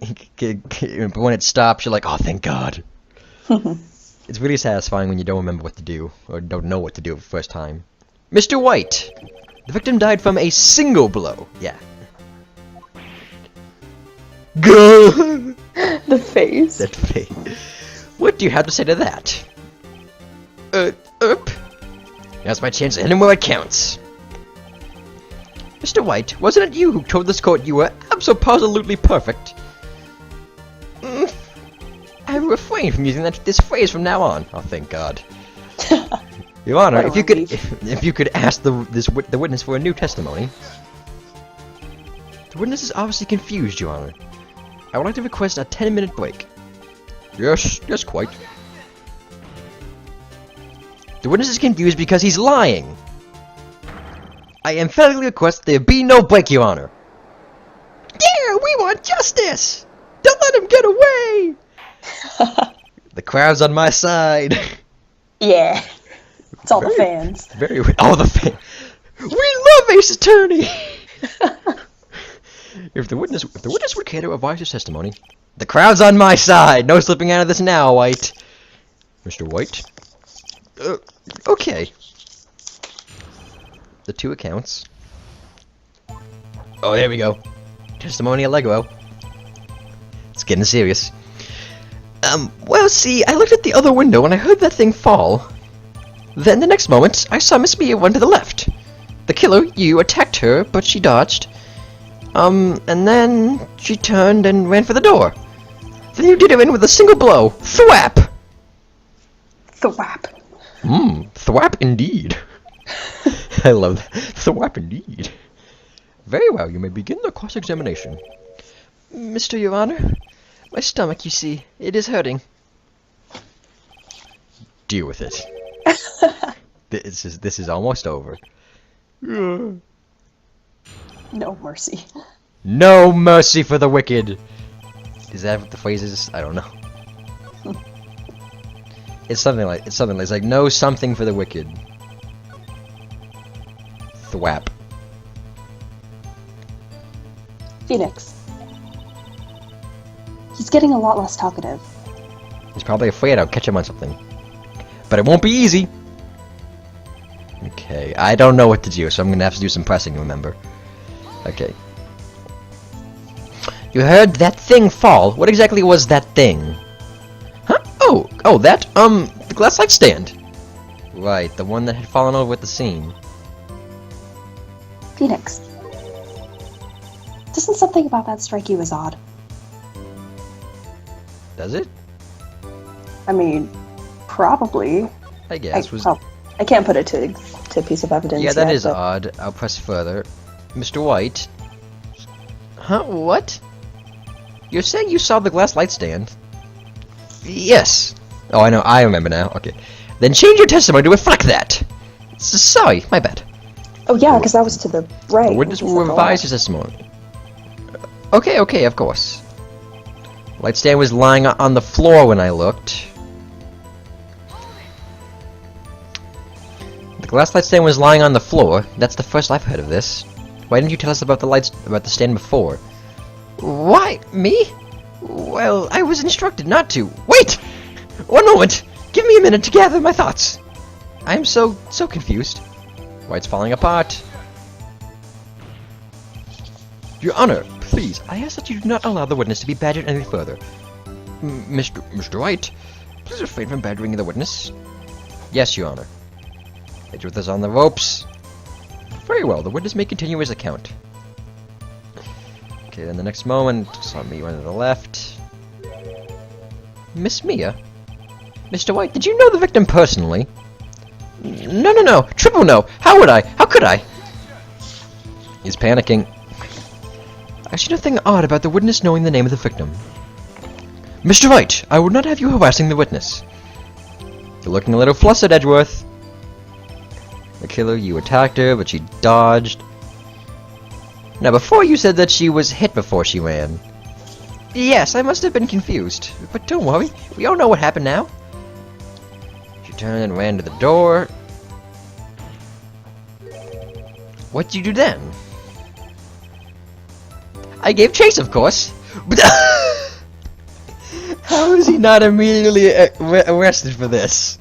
when it stops, you're like, oh, thank God. It's really satisfying when you don't remember what to do, or don't know what to do for the first time. Mr. White! The victim died from a single blow. Yeah. Go! The face. That face. What do you have to say to that? Now's my chance to hit him where it counts. Mr. White, wasn't it you who told this court you were absolutely perfect? I will refrain from using this phrase from now on. Oh, thank God. Your Honor, if you could ask the witness for a new testimony. The witness is obviously confused, Your Honor. I would like to request a 10-minute break. Yes, quite. The witness is confused because he's lying. I emphatically request there be no break, Your Honor. Yeah, we want justice! Don't let him get away! The crowd's on my side. Yeah. It's all the fans. All the fans. We love Ace Attorney! If the witness would care to revise his testimony, the crowd's on my side. No slipping out of this now, White. Mr. White. Okay. The two accounts. Oh, there we go. Testimony Allegro. It's getting serious. Well, see, I looked at the other window and I heard that thing fall. Then the next moment, I saw Miss Mia run to the left. The killer, you, attacked her, but she dodged. And then she turned and ran for the door. Then you did her in with a single blow. Thwap! Thwap. Thwap indeed. I love that. Thwap indeed. Very well, you may begin the cross-examination. Mr. Your Honor, my stomach, you see, it is hurting. Deal with it. This is almost over. No mercy. No mercy for the wicked. Is that what the phrase is? I don't know. It's something like it's like no something for the wicked. Thwap. Phoenix. He's getting a lot less talkative. He's probably afraid I'll catch him on something. But it won't be easy. Okay, I don't know what to do, so I'm gonna have to do some pressing, remember. Okay. You heard that thing fall. What exactly was that thing? Huh? Oh, that, the glass light stand. Right, the one that had fallen over at the scene. Phoenix. Doesn't something about that strike you as odd? Does it? I mean, probably. I guess. I can't put it to a piece of evidence. Yeah, that yet, is but... odd. I'll press further. Mr. White? Huh? What? You're saying you saw the glass light stand? Yes. Oh, I know. I remember now. Okay. Then change your testimony to reflect that. Sorry, my bad. Oh yeah, because that was to the right. The witness will revise his testimony. Okay, of course. Light stand was lying on the floor when I looked. The glass light stand was lying on the floor. That's the first I've heard of this. Why didn't you tell us about the stand before? Why? Me? Well, I was instructed not to. Wait! One moment! Give me a minute to gather my thoughts. I am so confused. Wright's falling apart. Your Honor, please, I ask that you do not allow the witness to be badgered any further. Mr. Wright, please refrain from badgering the witness. Yes, Your Honor. The truth is on the ropes. Very well, the witness may continue his account. Okay, then the next moment, saw me run to the left. Miss Mia? Mr. Wright, did you know the victim personally? No. Triple no. How would I? How could I? He's panicking. I see nothing odd about the witness knowing the name of the victim. Mr. Wright, I would not have you harassing the witness. You're looking a little flustered, Edgeworth. The killer, you attacked her, but she dodged. Now, before you said that she was hit before she ran. Yes, I must have been confused. But don't worry, we all know what happened now. She turned and ran to the door. What did you do then? I gave chase, of course. But how is he not immediately arrested for this?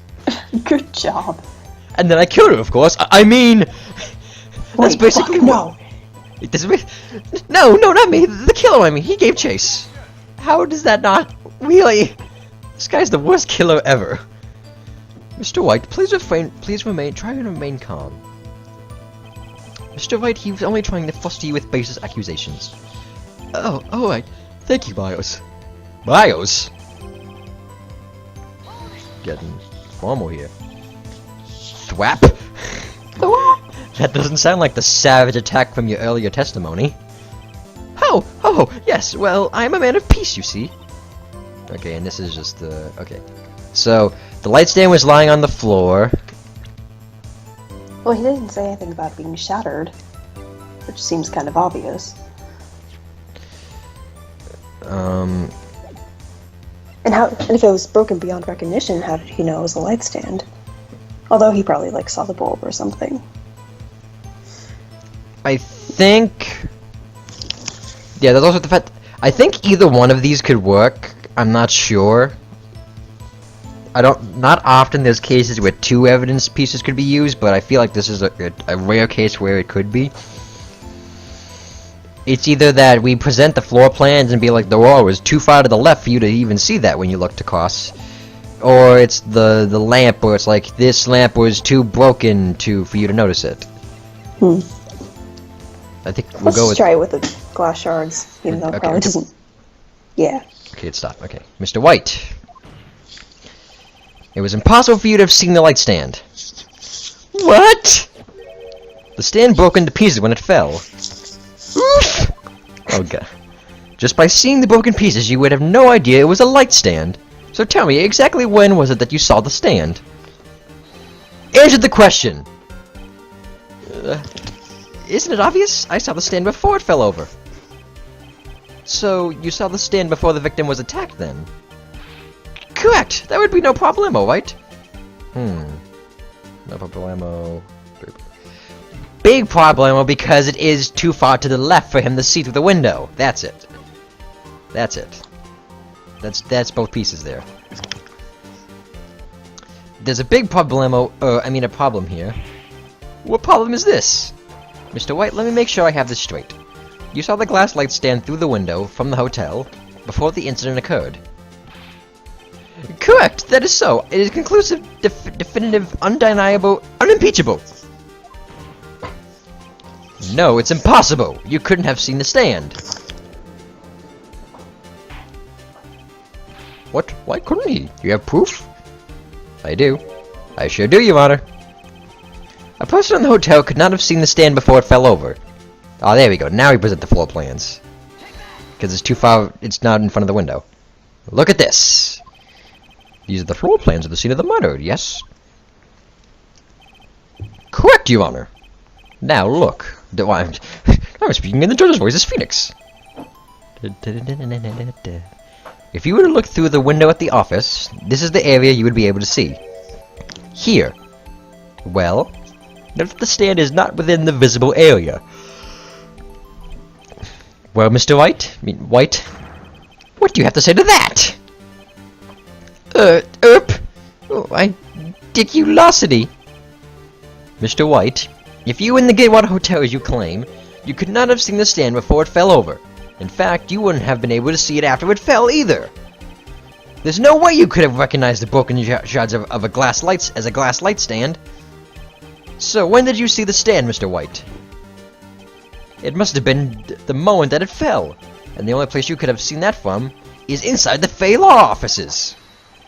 Good job. And then I killed her, of course. I mean, that's basically no. It doesn't. No, not me. The killer. I mean, he gave chase. How does that not really? This guy's the worst killer ever. Mr. Wright, please try and remain calm. Mr. Wright, he was only trying to fluster you with baseless accusations. Oh, alright. Thank you, Bios. Bios? Getting formal here. Thwap? That doesn't sound like the savage attack from your earlier testimony. Oh, yes, well, I'm a man of peace, you see. Okay, and this is just the... Okay. So, the light stand was lying on the floor. Well, he didn't say anything about being shattered, which seems kind of obvious. And if it was broken beyond recognition, how did he know it was a light stand? Although he probably, like, saw the bulb or something. I think... Yeah, there's also the fact... I think either one of these could work. I'm not sure. Not often there's cases where two evidence pieces could be used, but I feel like this is a rare case where it could be. It's either that we present the floor plans and be like, the wall was too far to the left for you to even see that when you looked across. Or it's the lamp where it's like, this lamp was too broken for you to notice it. I think we'll Let's go with... try it with the glass shards, even though it probably doesn't... Yeah. Okay, stop. Okay. Mr. White. It was impossible for you to have seen the light stand. What? The stand broke into pieces when it fell. Oof! Oh god. Just by seeing the broken pieces, you would have no idea it was a light stand. So tell me, exactly when was it that you saw the stand? Answer the question! Isn't it obvious? I saw the stand before it fell over. So, you saw the stand before the victim was attacked, then? Correct! That would be no problemo, right? No problemo... Big problemo because it is too far to the left for him to see through the window. That's it. That's it. That's both pieces there. There's a big problemo... a problem here. What problem is this? Mr. White, let me make sure I have this straight. You saw the glass light stand through the window from the hotel before the incident occurred. Correct! That is so. It is conclusive, definitive, undeniable, unimpeachable. No, it's impossible. You couldn't have seen the stand. What? Why couldn't he? You have proof? I do. I sure do, Your Honor. A person in the hotel could not have seen the stand before it fell over. Oh, there we go. Now we present the floor plans. Because it's too far, it's not in front of the window. Look at this. These are the floor plans of the scene of the murder, yes? Correct, Your Honor. Now, look. I'm speaking in the judge's voice as Phoenix. If you were to look through the window at the office, this is the area you would be able to see. Here. Well, note that the stand is not within the visible area. Well, Mr. White, what do you have to say to that? Oh, ridiculosity. Mr. White, if you were in the Gatewater Hotel as you claim, you could not have seen the stand before it fell over. In fact, you wouldn't have been able to see it after it fell either. There's no way you could have recognized the broken shards of a glass light as a glass light stand. So when did you see the stand, Mr. White? It must have been the moment that it fell, and the only place you could have seen that from is inside the Fey Law offices.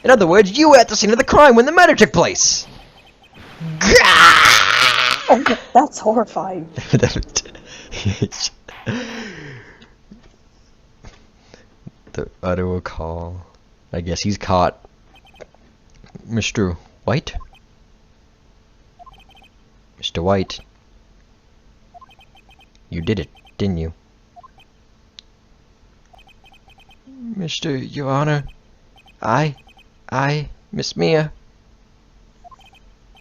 In other words, you were at the scene of the crime when the murder took place. Oh, that's horrifying. The other will call. I guess he's caught. Mr. White? Mr. White. You did it, didn't you? Your Honor. Miss Mia.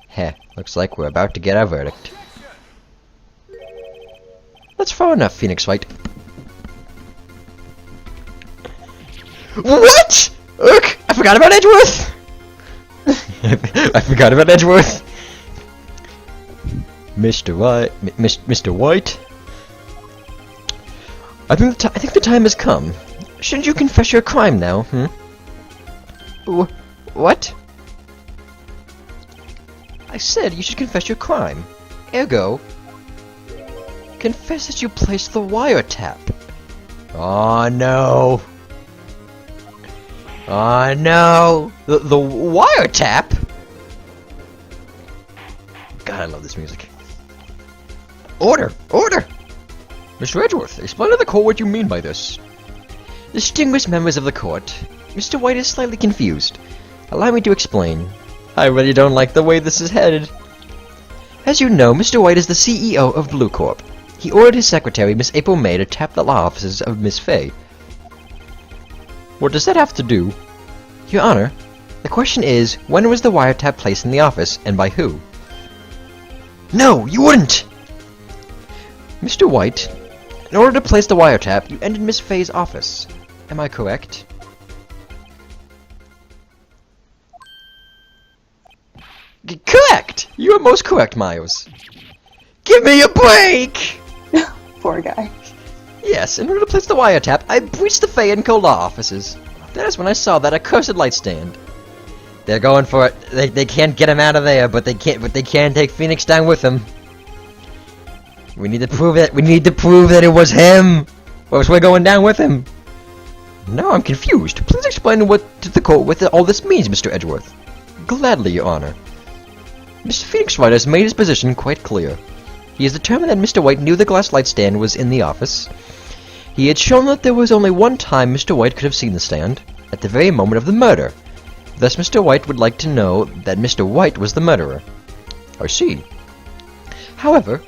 Heh, looks like we're about to get our verdict. That's far enough, Phoenix White. What? Look, I forgot about Edgeworth! I forgot about Edgeworth! Mr. White, Mr. White? I think the time has come. Shouldn't you confess your crime now, What? I said you should confess your crime. Ergo, confess that you placed the wiretap. Oh no! Oh no! The wiretap? God, I love this music. Order! Order! Mr. Edgeworth, explain to the court what you mean by this. Distinguished members of the court, Mr. White is slightly confused. Allow me to explain. I really don't like the way this is headed. As you know, Mr. White is the CEO of Blue Corp. He ordered his secretary, Miss April May, to tap the law offices of Miss Fay. What does that have to do? Your Honor, the question is, when was the wiretap placed in the office, and by who? No, you wouldn't! Mr. White, in order to place the wiretap, you entered Miss Fay's office. Am I correct? Correct! You are most correct, Miles. Give me a break! Poor guy. Yes, in order to place the wiretap, I breached the Fay and Co. law offices. That is when I saw that accursed light stand. They're going for it. They can't get him out of there, but they can take Phoenix down with them. We need to prove it. We need to prove that it was him, or else we're going down with him. Now I'm confused. Please explain what to the court what all this means, Mr. Edgeworth. Gladly, Your Honor. Mr. Phoenix Wright has made his position quite clear. He has determined that Mr. White knew the glass light stand was in the office. He had shown that there was only one time Mr. White could have seen the stand, at the very moment of the murder. Thus Mr. White would like to know that Mr. White was the murderer. I see. However,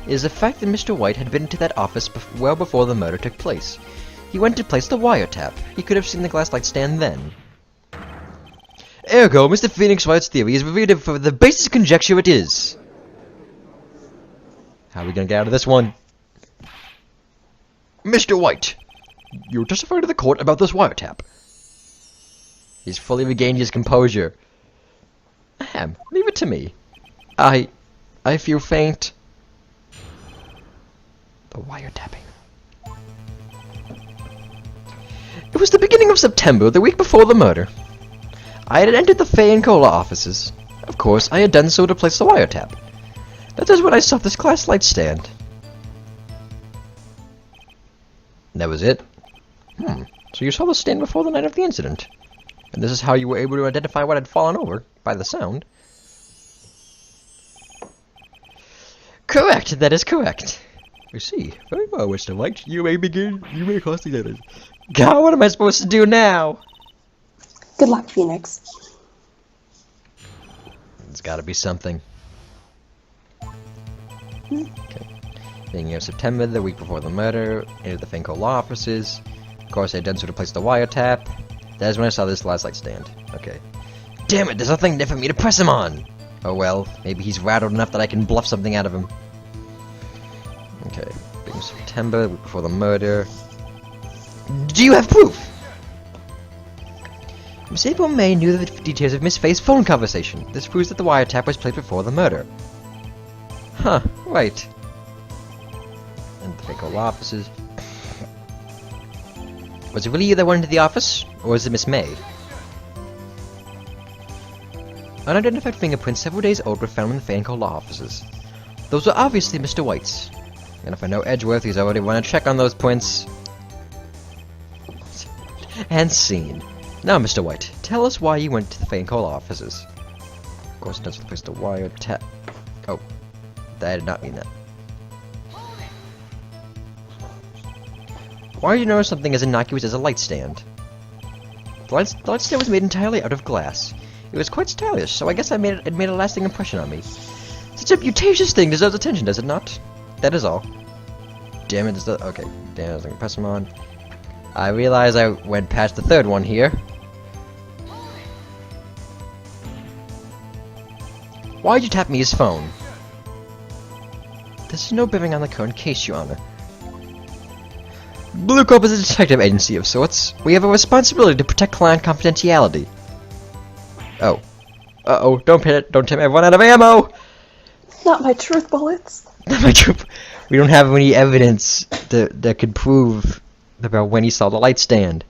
it is a fact that Mr. White had been to that office well before the murder took place. He went to place the wiretap. He could have seen the glass light stand then. Ergo, Mr. Phoenix Wright's theory is revealed for the basis of conjecture it is. How are we gonna get out of this one? Mr. White, you testify to the court about this wiretap. He's fully regained his composure. Ahem, leave it to me. I feel faint. The wiretapping. It was the beginning of September, the week before the murder. I had entered the Fay and Cola offices. Of course, I had done so to place the wiretap. That is when I saw this glass light stand. That was it? So you saw the stand before the night of the incident. And this is how you were able to identify what had fallen over, by the sound. Correct, that is correct. I see. Very well, Mr. White. You may begin. You may cross the letters. God, what am I supposed to do now? Good luck, Phoenix. There's gotta be something. Okay. Beginning of September, the week before the murder, entered the Finco law offices. Of course, I had done so to place the wiretap. That is when I saw this glass light stand. Okay. Damn it, there's nothing there for me to press him on! Oh well, maybe he's rattled enough that I can bluff something out of him. Okay. Beginning of September, the week before the murder. Do you have proof? Miss April May knew the details of Miss Faye's phone conversation. This proves that the wiretap was played before the murder. Huh, right. And the fake old offices. Was it really you that went into the office? Or was it Miss May? Unidentified fingerprints several days old were found in the Fanco law offices. Those were obviously Mr. White's. And if I know Edgeworth, he's already want to check on those prints. And scene. Now, Mr. White, tell us why you went to the Fanco law offices. Of course, that's the place to wiretap. Oh, I did not mean that. Why did you notice something as innocuous as a light stand? The light stand was made entirely out of glass. It was quite stylish, so I guess it made a lasting impression on me. Such a beauticious thing deserves attention, does it not? That is all. Damn it, okay. Damn it, I was gonna press them on. I realize I went past the third one here. Why'd you tap me his phone? This is no bearing on the current case, Your Honor. Blue Corp is a detective agency of sorts. We have a responsibility to protect client confidentiality. Oh. Uh-oh, don't hit it. Don't tip everyone out of ammo! Not my truth bullets. Not my truth. We don't have any evidence that could prove about when he saw the light stand.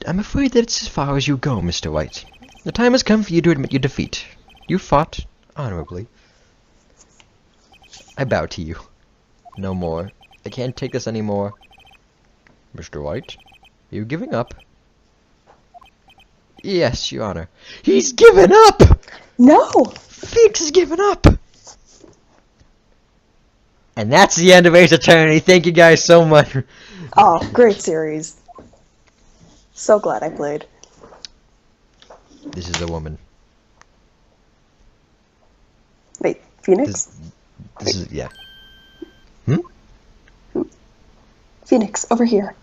I'm afraid that it's as far as you go, Mr. White. The time has come for you to admit your defeat. You fought honorably. I bow to you. No more. I can't take this anymore. Mr. White, are you giving up? Yes, Your Honor. He's given up! No! Phoenix has given up! And that's the end of Ace Attorney. Thank you guys so much. Oh, great series. So glad I played. This is a woman. Wait, Phoenix? This is, yeah. Phoenix, over here.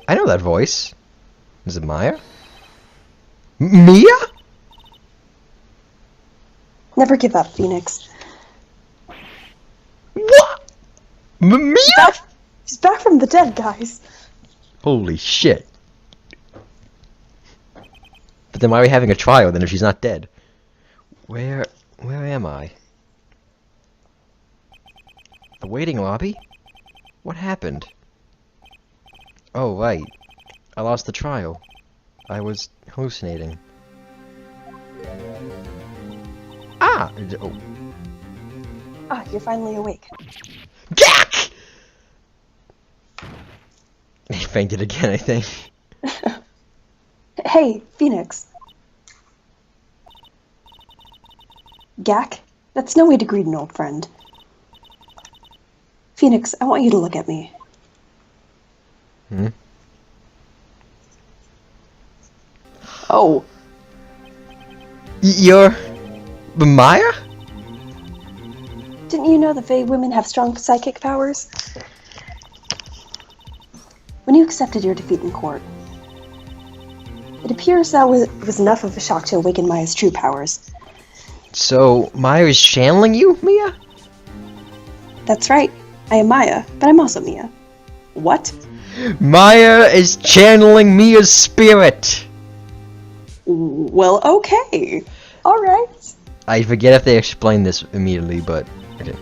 I know that voice. Is it Maya? Mia? Never give up, Phoenix. What? Mia? She's back from the dead, guys. Holy shit. But then why are we having a trial then if she's not dead? Where am I? The waiting lobby? What happened? Oh, right. I lost the trial. I was hallucinating. Ah! Oh. Ah, you're finally awake. Gak! He fainted again, I think. Hey, Phoenix. Gak? That's no way to greet an old friend. Phoenix, I want you to look at me. Oh. You're... Maya? Didn't you know that Fae women have strong psychic powers? When you accepted your defeat in court, it appears that was enough of a shock to awaken Maya's true powers. So, Maya is channeling you, Mia? That's right. I am Maya, but I'm also Mia. What? Maya is channeling Mia's spirit! Well, okay. Alright. I forget if they explain this immediately, but... okay.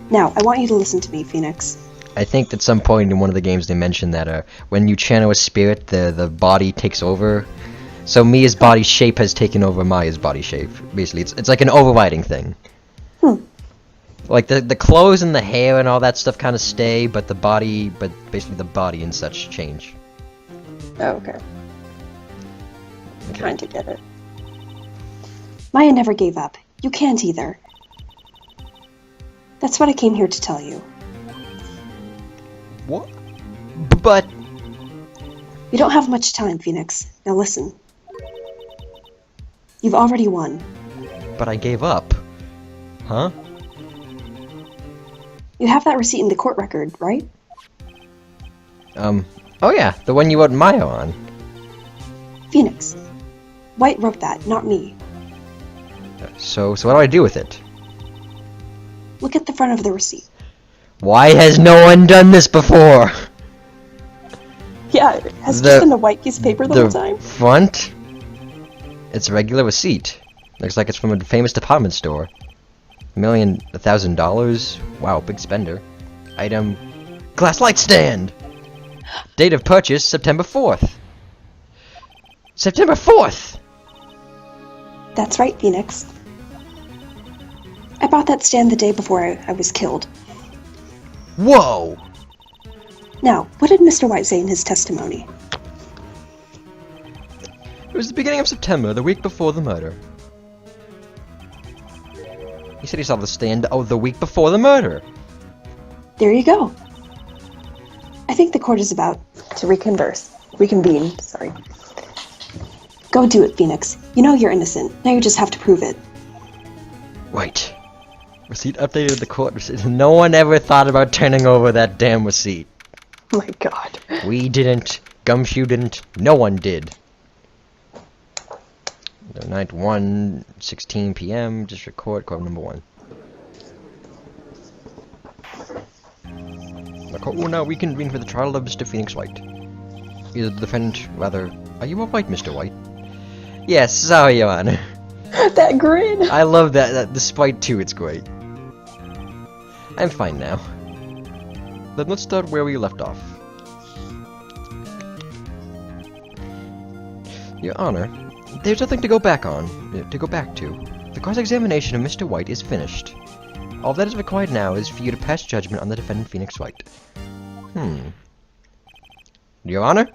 Now, I want you to listen to me, Phoenix. I think at some point in one of the games they mentioned that when you channel a spirit, the body takes over. So Mia's body shape has taken over Maya's body shape. Basically, it's like an overriding thing. Like the clothes and the hair and all that stuff kind of stay, but basically the body and such change. Oh, okay. I'm trying to get it. Maya never gave up. You can't either. That's what I came here to tell you. What? But... You don't have much time, Phoenix. Now listen. You've already won. But I gave up. Huh? You have that receipt in the court record, right? Oh yeah, the one you wrote Maya on. Phoenix. White wrote that, not me. So what do I do with it? Look at the front of the receipt. Why has no one done this before? Yeah, Has it just been a white piece of paper the whole time? The front? It's a regular receipt. Looks like it's from a famous department store. $1,000. Wow, big spender. Item: glass light stand! Date of purchase: September 4th. September 4th! That's right, Phoenix. I bought that stand the day before I was killed. Whoa! Now, what did Mr. White say in his testimony? It was the beginning of September, the week before the murder. He said he saw the stand, the week before the murder. There you go. I think the court is about to reconvene, sorry. Go do it, Phoenix. You know you're innocent. Now you just have to prove it. Right. Receipt updated the court receipt. No one ever thought about turning over that damn receipt. Oh my god. We didn't. Gumshoe didn't. No one did. The night 1:16 p.m. District Court, court number 1. The court will now reconvene for the trial of Mr. Phoenix Wright. Either the defendant, rather... Are you alright, Mr. White? Yes, sorry, Your Honor. That grin! I love that. Despite too, it's great. I'm fine now. Then let's start where we left off. Your Honor, there's nothing to go back to. The cross-examination of Mr. White is finished. All that is required now is for you to pass judgment on the defendant Phoenix Wright. Your Honor,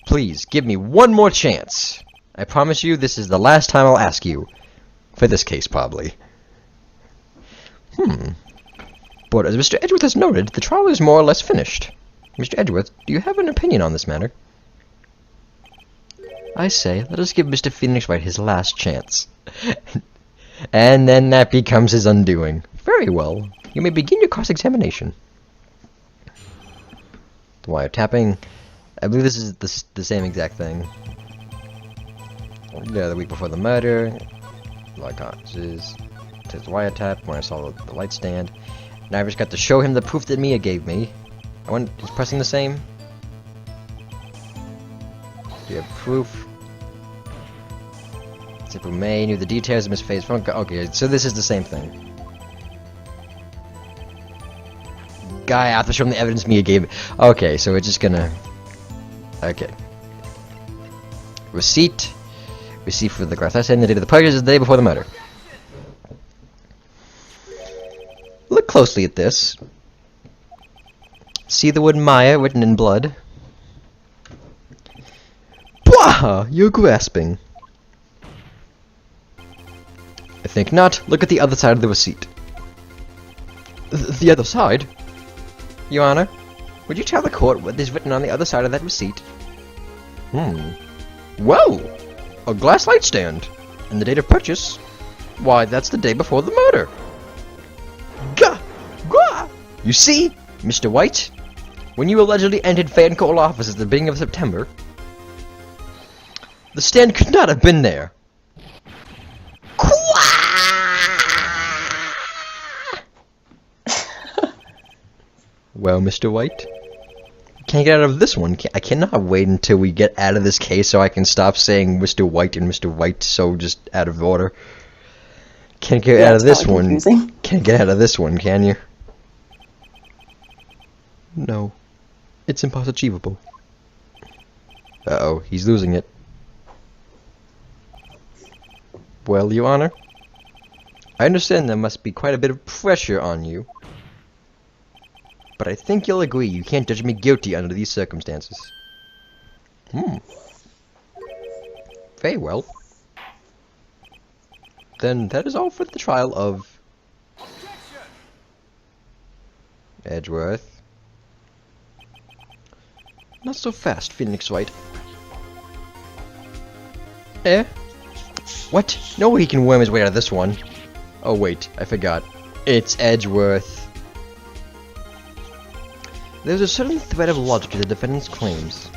please give me one more chance. I promise you this is the last time I'll ask you. For this case, probably. But as Mr. Edgeworth has noted, the trial is more or less finished. Mr. Edgeworth, do you have an opinion on this matter? I say, let us give Mr. Phoenix Wright his last chance. And then that becomes his undoing. Very well. You may begin your cross-examination. The wiretapping. I believe this is the same exact thing. Yeah, the week before the murder. Like this is the wiretap when I saw the light stand. Now I just got to show him the proof that Mia gave me. He's pressing the same. Do you have proof? Zipper May knew the details of Miss Faye's phone. Okay, so this is the same thing. Guy, I have to show him the evidence Mia gave me. Okay, so we're just gonna... Okay. Receipt. Receipt for the glass stand. The date of the purchase is the day before the murder. Look closely at this. See the word Maya written in blood? Blah! You're grasping. I think not. Look at the other side of the receipt. The other side? Your Honor, would you tell the court what is written on the other side of that receipt? Whoa! A glass light stand. And the date of purchase? Why, that's the day before the murder. Gah! Gah! You see, Mr. White? When you allegedly entered Fan Coal office at the beginning of September, the stand could not have been there. Well, Mr. White, can't get out of this one. I cannot wait until we get out of this case so I can stop saying Mr. White and Mr. White so just out of order. Can't get out of this one. Confusing. Can't get out of this one, can you? No. It's impossible. Uh-oh, he's losing it. Well, Your Honor, I understand there must be quite a bit of pressure on you. But I think you'll agree you can't judge me guilty under these circumstances. Very well. Then that is all for the trial of... Edgeworth. Not so fast, Phoenix Wright. Eh? What? No way he can worm his way out of this one. Oh wait, I forgot. It's Edgeworth. There was a certain thread of logic to the defendant's claims.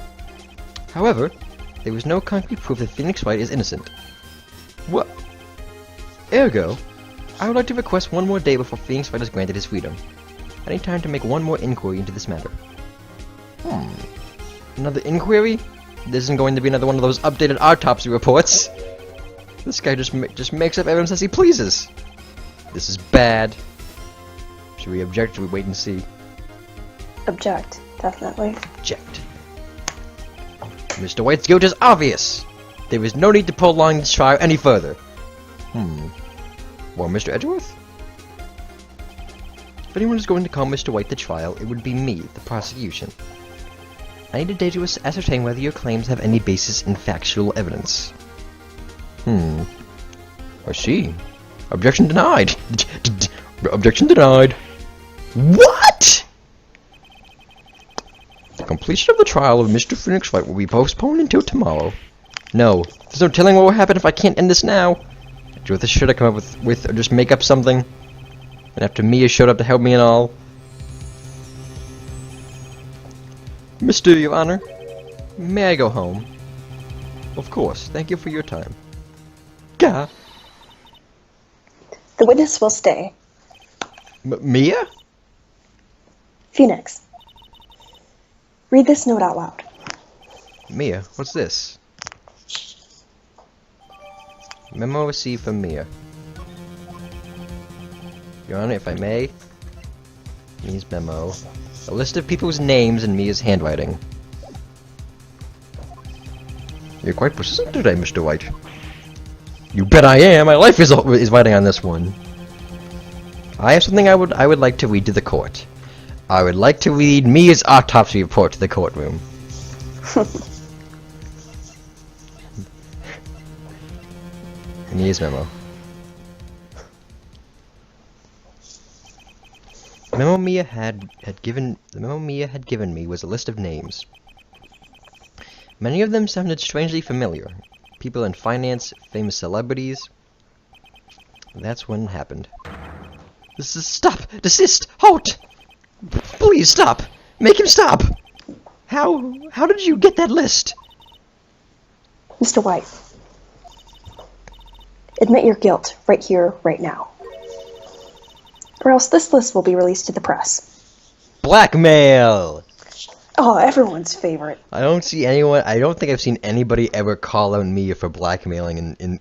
However, there was no concrete proof that Phoenix Wright is innocent. What? Ergo, I would like to request one more day before Phoenix Wright is granted his freedom. I need time to make one more inquiry into this matter. Another inquiry? This isn't going to be another one of those updated autopsy reports. This guy just makes up evidence as he pleases. This is bad. Should we object or should we wait and see? Object, definitely. Object. Mr. White's guilt is obvious. There is no need to prolong this trial any further. Well, Mr. Edgeworth? If anyone is going to call Mr. White to trial, it would be me, the prosecution. I need a day to ascertain whether your claims have any basis in factual evidence. I see. Objection denied. Objection denied. What? The completion of the trial of Mr. Phoenix Wright will be postponed until tomorrow. No. There's no telling what will happen if I can't end this now. Edgeworth should I come up with or just make up something? And after Mia showed up to help me and all. Mr. Your Honor, may I go home? Of course. Thank you for your time. Gah. The witness will stay. Mia? Phoenix. Read this note out loud. Mia, what's this? Memo received from Mia. Your Honor, if I may. Mia's memo. A list of people's names in Mia's handwriting. You're quite persistent today, Mr. White. You bet I am! My life is riding on this one. I have something I would like to read to the court. I would like to read Mia's autopsy report to the courtroom. Mia's memo. The memo Mia had given me was a list of names. Many of them sounded strangely familiar. People in finance, famous celebrities. That's when it happened. Stop! Desist! Halt! Please stop! Make him stop! How did you get that list? Mr. White, admit your guilt right here, right now. Or else this list will be released to the press. Blackmail! Oh, everyone's favorite. I don't think I've seen anybody ever call out Mia for blackmailing in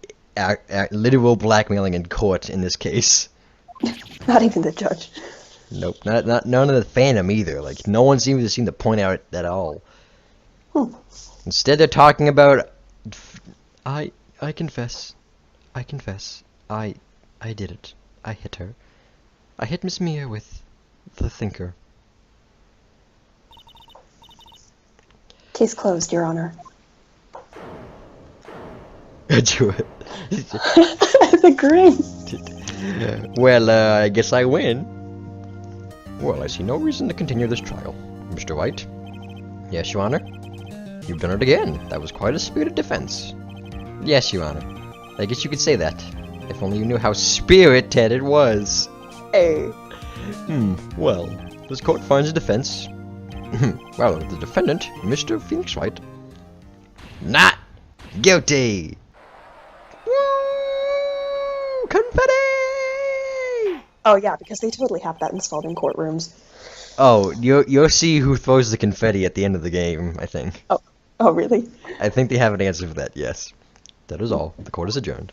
literal blackmailing in court in this case. Not even the judge. Nope, none of the fandom either. Like, no one seems to point out at all. Instead, they're talking about, I confess, I did it. I hit her. I hit Miss Mia with the thinker. Case closed, Your Honor. The grin. Well, I guess I win. Well, I see no reason to continue this trial. Mr. White? Yes, Your Honor? You've done it again. That was quite a spirited defense. Yes, Your Honor. I guess you could say that. If only you knew how spirited it was. Hey. Well, this court finds a defense. Well, the defendant, Mr. Phoenix Wright, not guilty. Woo! Confetti! Oh yeah, because they totally have that installed in courtrooms. Oh, you'll see who throws the confetti at the end of the game, I think. Oh really? I think they have an answer for that, yes. That is all. The court is adjourned.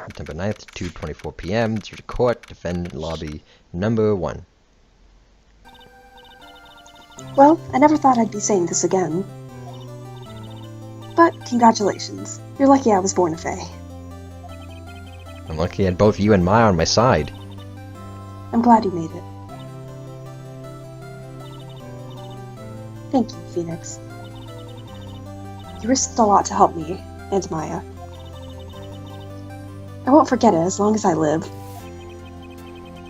September 9th, 2:24 p.m. District Court, Defendant Lobby, number 1. Well, I never thought I'd be saying this again. But congratulations. You're lucky I was born a Fae. I'm lucky I had both you and Maya on my side. I'm glad you made it. Thank you, Phoenix. You risked a lot to help me, and Maya. I won't forget it as long as I live.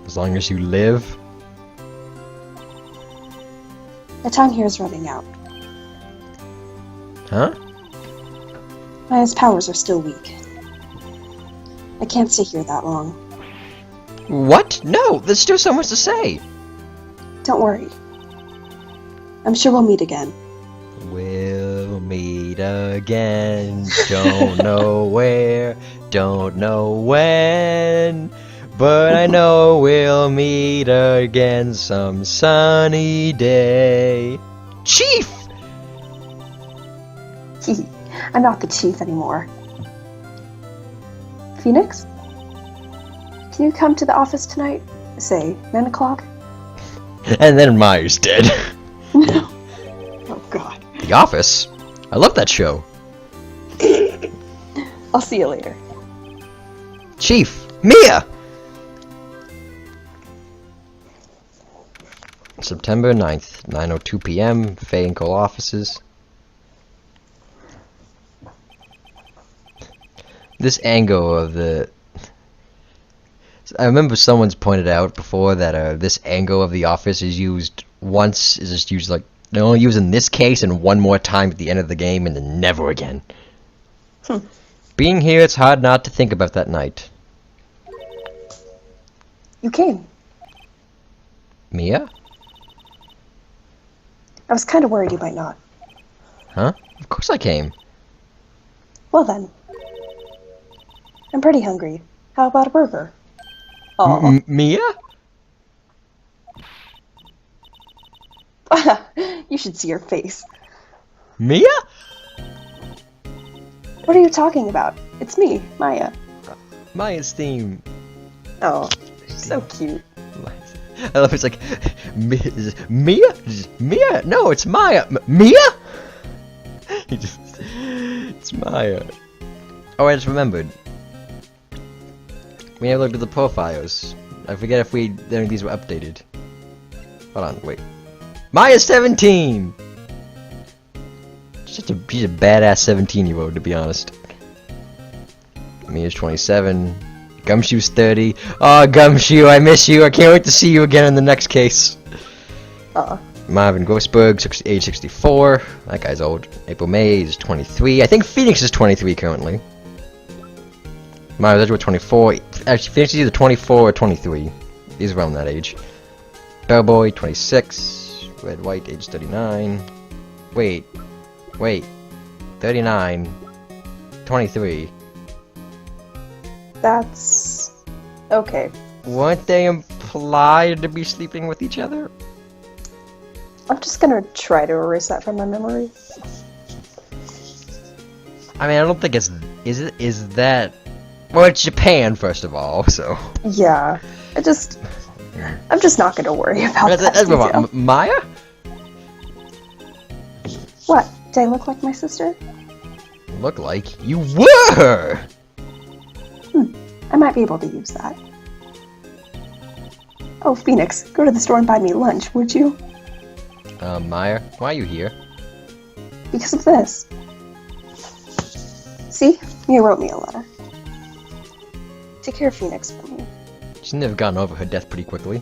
As long as you live? My time here is running out. Huh? Maya's powers are still weak. I can't stay here that long. What? No! There's still so much to say! Don't worry. I'm sure we'll meet again. We'll meet again. Don't know where, don't know when, But I know we'll meet again some sunny day. Chief! I'm not the chief anymore. Phoenix? Can you come to the office tonight? Say, 9 o'clock? And then Maya's dead. No. Oh, God. The Office? I love that show. I'll see you later. Chief! Mia! September 9th, 9:02 p.m., Faye and Cole offices. This angle of the... I remember someone's pointed out before that this angle of the office is used once, is just used like, they only use in this case and one more time at the end of the game and then never again. Being here, it's hard not to think about that night. You came. Mia? I was kind of worried you might not. Huh? Of course I came. Well then. I'm pretty hungry. How about a burger? Oh. Mia? You should see your face. Mia? What are you talking about? It's me, Maya. Maya's theme. Oh, so cute. I love it's like, Mia? Mia? No, it's Maya. Mia? It's Maya. Oh, I just remembered. We never looked at the profiles. I forget if any of these were updated. Hold on, wait. Maya's 17! She's a badass 17-year-old, to be honest. Mia's 27. Gumshoe's 30. Oh, Gumshoe, I miss you. I can't wait to see you again in the next case. Marvin Grossberg, age 64. That guy's old. April May is 23. I think Phoenix is 23 currently. Marvin Edgeworth 24. Actually, Phoenix is either 24 or 23. He's around that age. Bellboy 26. Red White, age 39. Wait. 39. 23. That's... okay. Weren't they implied to be sleeping with each other? I'm just gonna try to erase that from my memory. I mean, I don't think it's... Is that... Well, it's Japan, first of all, so... Yeah. I'm just not gonna worry about that detail. Maya? What? Did I look like my sister? Look like you were! I might be able to use that. Oh, Phoenix, go to the store and buy me lunch, would you? Maya, why are you here? Because of this. See? Mia wrote me a letter. Take care of Phoenix for me. She's never gotten over her death pretty quickly.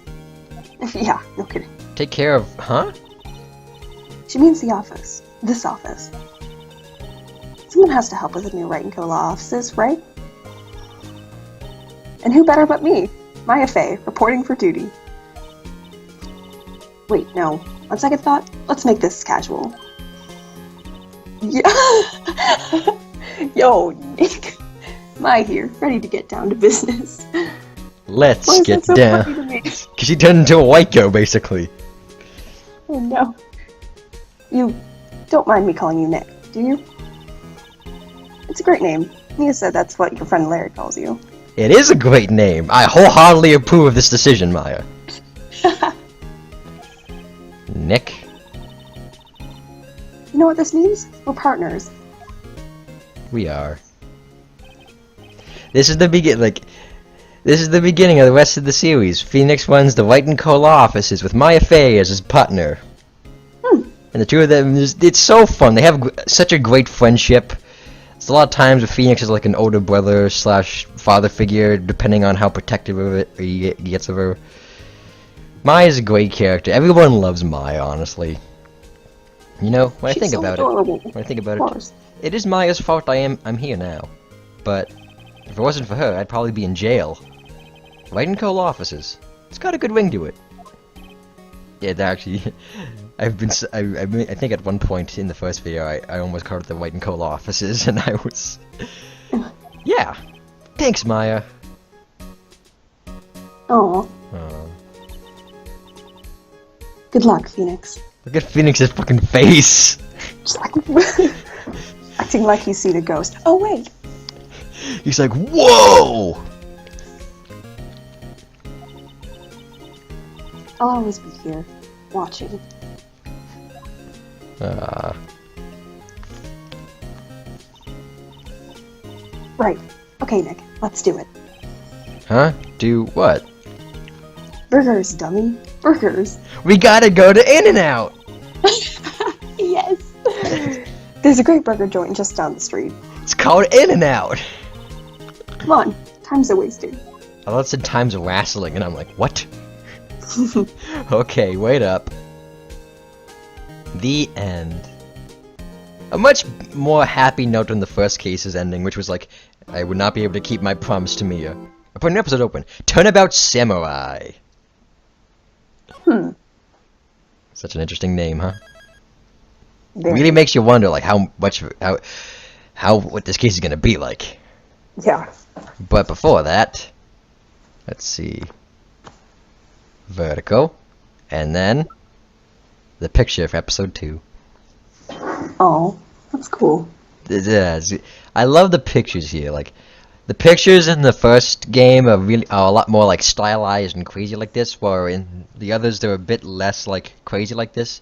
Yeah, no kidding. Take care of... Huh? She means the office. This office. Someone has to help with the new Wright & Co. law offices, right? And who better but me? Maya Fey, reporting for duty. Wait, no. On second thought, let's make this casual. Yeah. Yo, Nick. Maya here, ready to get down to business. Let's get down. Because she turned into a white girl, basically. Oh no. You don't mind me calling you Nick, do you? It's a great name. Mia said that's what your friend Larry calls you. It is a great name. I wholeheartedly approve of this decision, Maya. Nick? You know what this means? We're partners. We are. This is the this is the beginning of the rest of the series. Phoenix runs the Wright & Co. law offices with Maya Fey as his partner. And the two of them, it's so fun. They have such a great friendship. There's a lot of times where Phoenix is like an older brother / father figure, depending on how protective of it he gets of her. Maya's a great character. Everyone loves Maya, honestly. You know, when I think about it, it is Maya's fault I'm here now. But if it wasn't for her, I'd probably be in jail. Wright & Co. law offices. It's got a good ring to it. Yeah, actually, I think at one point in the first video, I almost called it the Wright & Co. law offices, and I was... Yeah. Thanks, Maya. Oh. Good luck, Phoenix. Look at Phoenix's fucking face. Just like acting like he's seen a ghost. Oh wait. He's like, whoa! I'll always be here, watching. Right. Okay, Nick. Let's do it. Huh? Do what? Burgers, dummy. Burgers. We gotta go to In-N-Out! Yes. There's a great burger joint just down the street. It's called In-N-Out! Come on. Time's a wasting. I thought it said times of wrestling, and I'm like, what? Okay, wait up. The end. A much more happy note than the first case's ending, which was like, I would not be able to keep my promise to Mia. I put an episode open. Turnabout Samurai. Such an interesting name, huh? Really makes you wonder, like, what this case is gonna be like. Yeah. But before that, let's see. Vertical, and then the picture for episode 2. Oh, that's cool. Yeah, I love the pictures here. Like, the pictures in the first game are a lot more like stylized and crazy like this, while in the others they're a bit less like crazy like this.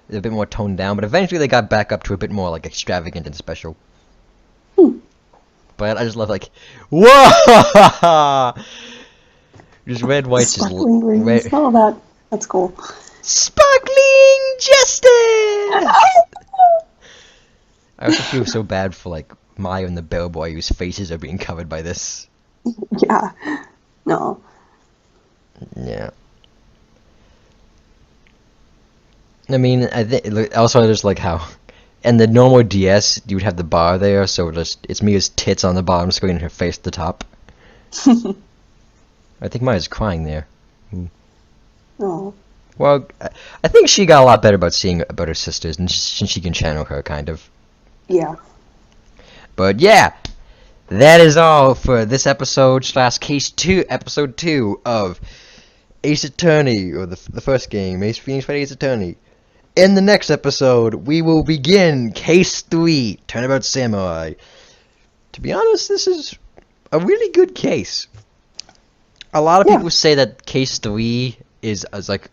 They're a bit more toned down, but eventually they got back up to a bit more like extravagant and special. But I just love like, whoa! Just red, white, just sparkling rings. red. Oh, that's cool. Sparkling justice. I also feel so bad for like Maya and the bellboy whose faces are being covered by this. Yeah. No. Yeah. I mean, I think also I just like how, in the normal DS you would have the bar there, so it's Mia's tits on the bottom screen and her face at the top. I think Maya's crying there. Oh. Well, I think she got a lot better about seeing about her sisters, and since she can channel her, kind of. Yeah. But yeah, that is all for this episode / case 2, episode 2 of Ace Attorney, or the first game, Ace Phoenix Fight Ace Attorney. In the next episode, we will begin case 3, Turnabout Samurai. To be honest, this is a really good case. A lot of people say that case 3 is like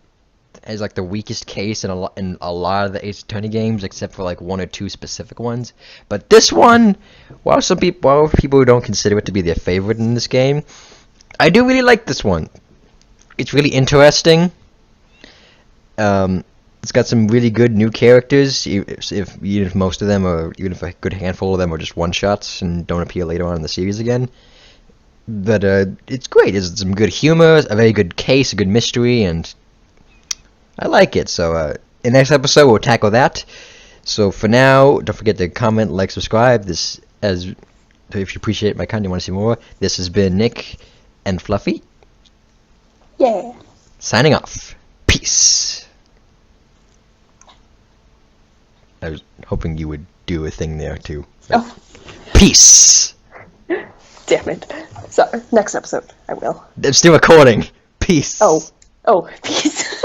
the weakest case in a lot of the Ace Attorney games, except for like 1 or 2 specific ones. But this one, while people who don't consider it to be their favorite in this game, I do really like this one. It's really interesting. It's got some really good new characters, even if most of them, or even if a good handful of them are just one-shots and don't appear later on in the series again. But it's great. It's some good humor, a very good case, a good mystery, and I like it. So in the next episode we'll tackle that. So for now, don't forget to comment, like, subscribe. If you appreciate my content, you want to see more. This has been Nick and Fluffy. Yeah. Signing off. Peace. I was hoping you would do a thing there too. Oh. Peace. Damn it. So, next episode, I will. I'm still recording. Peace. Oh, peace.